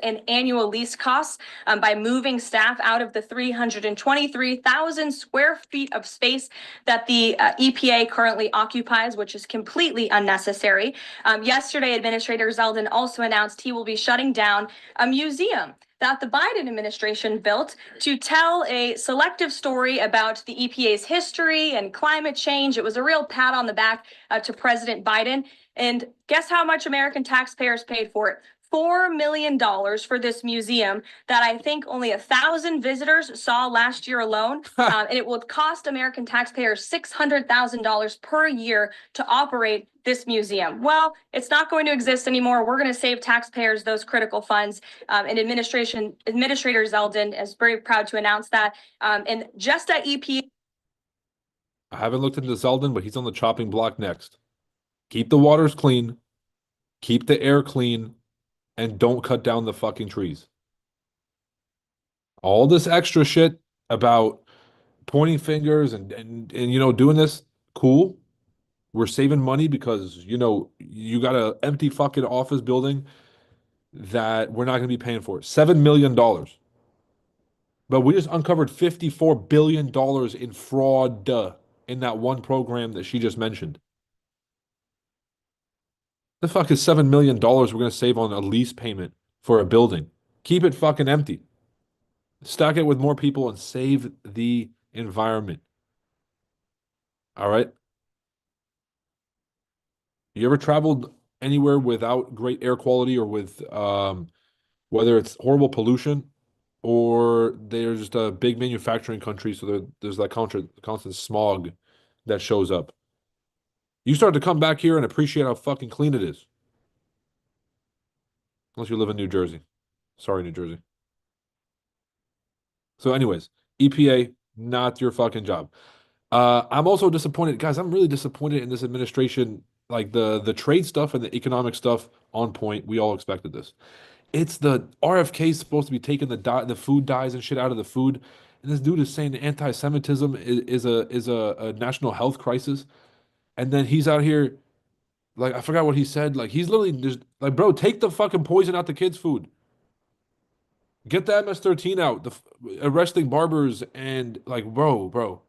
in annual lease costs by moving staff out of the 323,000 square feet of space that the EPA currently occupies, which is completely unnecessary. Yesterday, Administrator Zeldin also announced he will be shutting down a museum that the Biden administration built to tell a selective story about the EPA's history and climate change. It was a real pat on the back to President Biden. And guess how much American taxpayers paid for it? $4 million for this museum that I think only 1,000 visitors saw last year alone. And it will cost American taxpayers $600,000 per year to operate this museum. Well, it's not going to exist anymore. We're going to save taxpayers those critical funds. And Administrator Zeldin is very proud to announce that. And just at EPA. I haven't looked into Zeldin, but he's on the chopping block next. Keep the waters clean, keep the air clean, and don't cut down the fucking trees. All this extra shit about pointing fingers and you know, doing this, cool. We're saving money because, you know, you got an empty fucking office building that we're not going to be paying for. $7 million. But we just uncovered $54 billion in fraud in that one program that she just mentioned. The fuck is $7 million we're going to save on a lease payment for a building? Keep it fucking empty. Stack it with more people and save the environment. All right? You ever traveled anywhere without great air quality or with whether it's horrible pollution or there's just a big manufacturing country, so there's that constant smog that shows up? You start to come back here and appreciate how fucking clean it is. Unless you live in New Jersey. Sorry, New Jersey. So anyways, EPA, not your fucking job. I'm also disappointed. Guys, I'm really disappointed in this administration. Like the trade stuff and the economic stuff on point. We all expected this. It's the RFK supposed to be taking the food dyes and shit out of the food. And this dude is saying anti-Semitism is a national health crisis. And then he's out here, like, I forgot what he said. Like, he's literally just like, bro, take the fucking poison out the kids' food. Get the MS-13 out, arresting barbers and like, bro.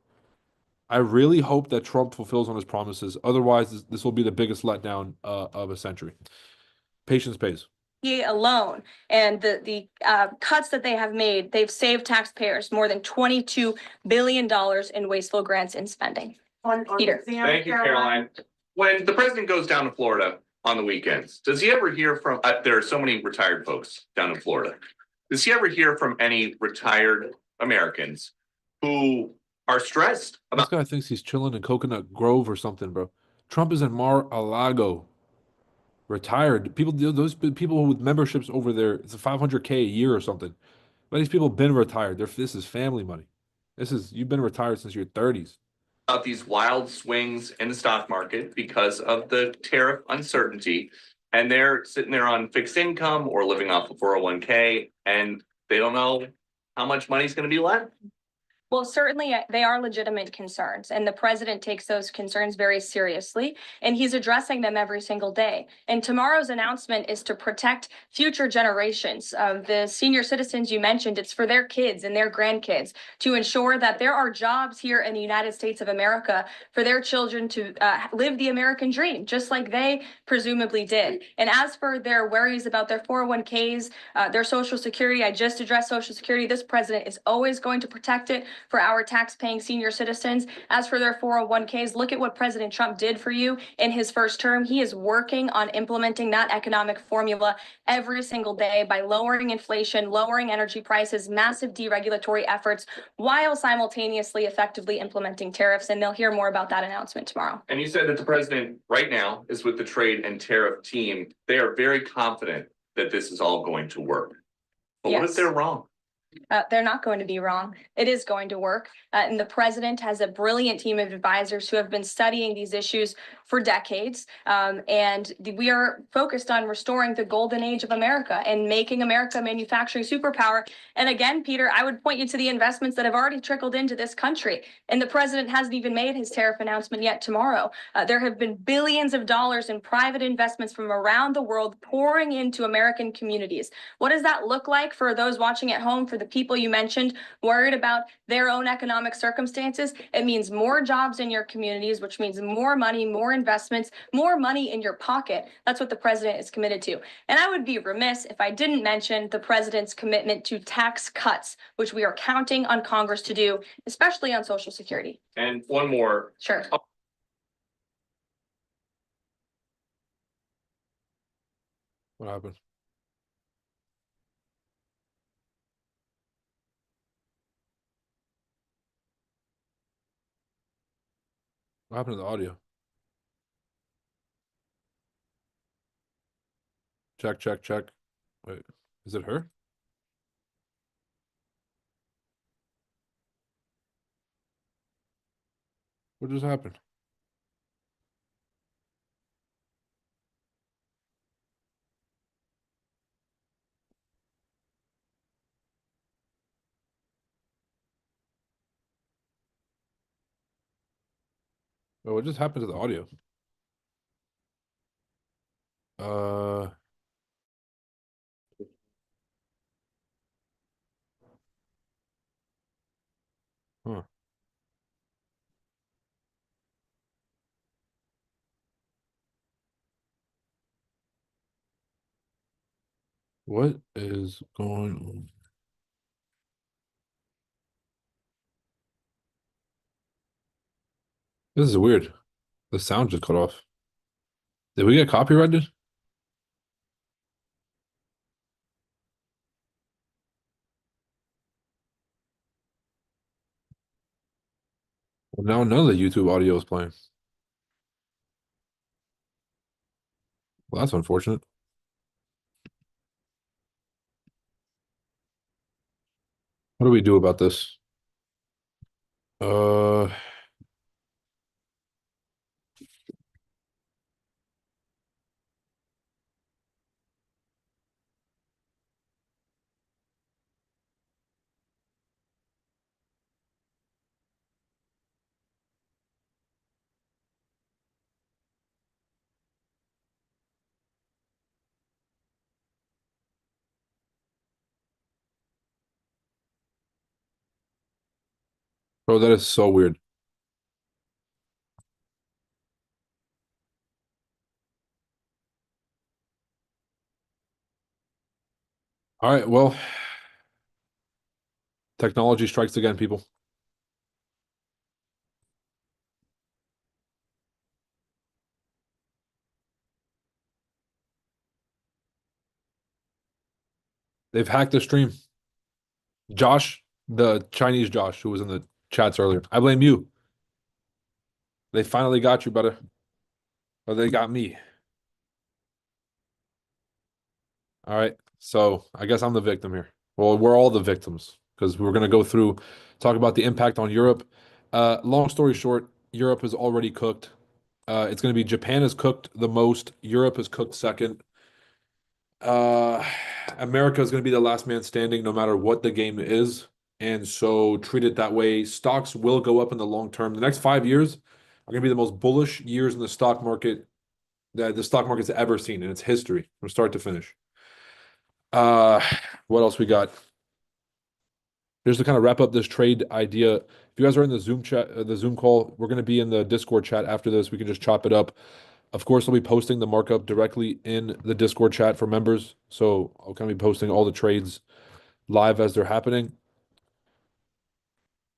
I really hope that Trump fulfills on his promises. Otherwise, this will be the biggest letdown of a century. Patience pays. Alone and the cuts that they have made, they've saved taxpayers more than $22 billion in wasteful grants and spending. Peter. Thank you, Caroline. When the president goes down to Florida on the weekends, does he ever hear from, there are so many retired folks down in Florida. Does he ever hear from any retired Americans who are stressed about? This guy thinks he's chilling in Coconut Grove or something, bro. Trump is in Mar-a-Lago. Retired. Those people with memberships over there, it's a $500K a year or something. But these people have been retired. This is family money. You've been retired since your 30s. About these wild swings in the stock market because of the tariff uncertainty, and they're sitting there on fixed income or living off of 401k, and they don't know how much money is going to be left. Well, certainly they are legitimate concerns, and the president takes those concerns very seriously, and he's addressing them every single day. And tomorrow's announcement is to protect future generations of the senior citizens you mentioned. It's for their kids and their grandkids to ensure that there are jobs here in the United States of America for their children to live the American dream, just like they presumably did. And as for their worries about their 401ks, their Social Security, I just addressed Social Security. This president is always going to protect it for our tax-paying senior citizens. As for their 401ks, look at what President Trump did for you in his first term. He is working on implementing that economic formula every single day by lowering inflation, lowering energy prices, massive deregulatory efforts, while simultaneously effectively implementing tariffs. And they'll hear more about that announcement tomorrow. And you said that the president right now is with the trade and tariff team. They are very confident that this is all going to work. But what if Yes. they're wrong? They're not going to be wrong. It is going to work. And the president has a brilliant team of advisors who have been studying these issues for decades. We are focused on restoring the golden age of America and making America a manufacturing superpower. And again, Peter, I would point you to the investments that have already trickled into this country. And the president hasn't even made his tariff announcement yet tomorrow. There have been billions of dollars in private investments from around the world pouring into American communities. What does that look like for those watching at home, for the people you mentioned worried about their own economic circumstances? It means more jobs in your communities, which means more money, more investments, more money in your pocket. That's what the president is committed to. And I would be remiss if I didn't mention the president's commitment to tax cuts, which we are counting on Congress to do, especially on Social Security. And one more. Sure. What happened? What happened to the audio? Check, check, check. Wait, is it her? What just happened? Oh, what just happened to the audio? Uh, huh. What is going on? This is weird. The sound just cut off. Did we get copyrighted? Well, now none of the YouTube audio is playing. Well, that's unfortunate. What do we do about this? Uh, Bro, that is so weird. All right, well, technology strikes again, people. They've hacked the stream. Josh, the Chinese Josh, who was in the chats earlier. I blame you. They finally got you, brother. Or they got me. All right. So I guess I'm the victim here. Well, we're all the victims because we're gonna go through, talk about the impact on Europe. Long story short, Europe is already cooked. It's gonna be Japan has cooked the most, Europe has cooked second. America is gonna be the last man standing no matter what the game is. And so treat it that way. Stocks will go up in the long term. The next 5 years are gonna be the most bullish years in the stock market that the stock market's ever seen in its history from start to finish. What else we got? Just to kind of wrap up this trade idea. If you guys are in the Zoom chat, the Zoom call, we're going to be in the Discord chat after this. We can just chop it up. Of course, I'll be posting the markup directly in the Discord chat for members. So I'll kind of be posting all the trades live as they're happening.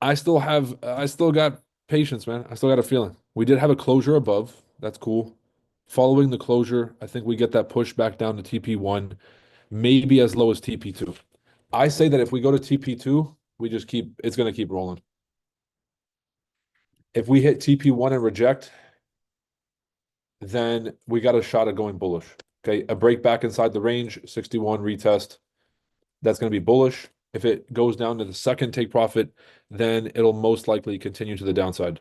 I still got patience, man. I still got a feeling. We did have a closure above. That's cool. Following the closure, I think we get that push back down to TP1, maybe as low as TP2. I say that if we go to TP2, we just it's going to keep rolling. If we hit TP1 and reject, then we got a shot at going bullish. Okay, a break back inside the range, 61 retest. That's going to be bullish. If it goes down to the second take profit, then it'll most likely continue to the downside.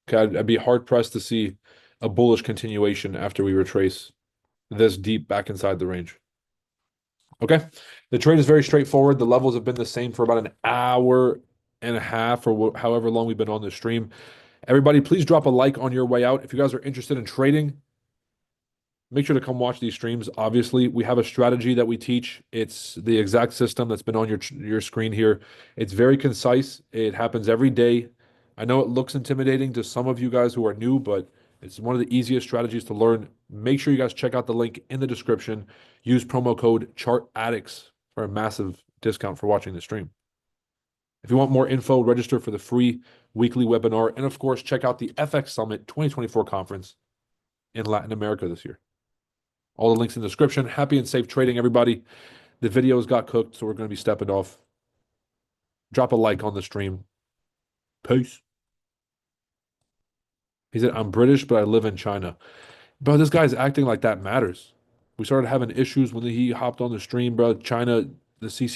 Okay, I'd be hard pressed to see a bullish continuation after we retrace this deep back inside the range. Okay, the trade is very straightforward. The levels have been the same for about an hour and a half or however long we've been on this stream. Everybody, please drop a like on your way out. If you guys are interested in trading, make sure to come watch these streams. Obviously, we have a strategy that we teach. It's the exact system that's been on your screen here. It's very concise. It happens every day. I know it looks intimidating to some of you guys who are new, but it's one of the easiest strategies to learn. Make sure you guys check out the link in the description. Use promo code ChartAddicts for a massive discount for watching the stream. If you want more info, register for the free weekly webinar. And of course, check out the FX Summit 2024 conference in Latin America this year. All the links in the description. Happy and safe trading, everybody. The videos got cooked, so we're going to be stepping off. Drop a like on the stream. Peace. He said, I'm British, but I live in China. Bro, this guy's acting like that matters. We started having issues when he hopped on the stream, bro. China, the CC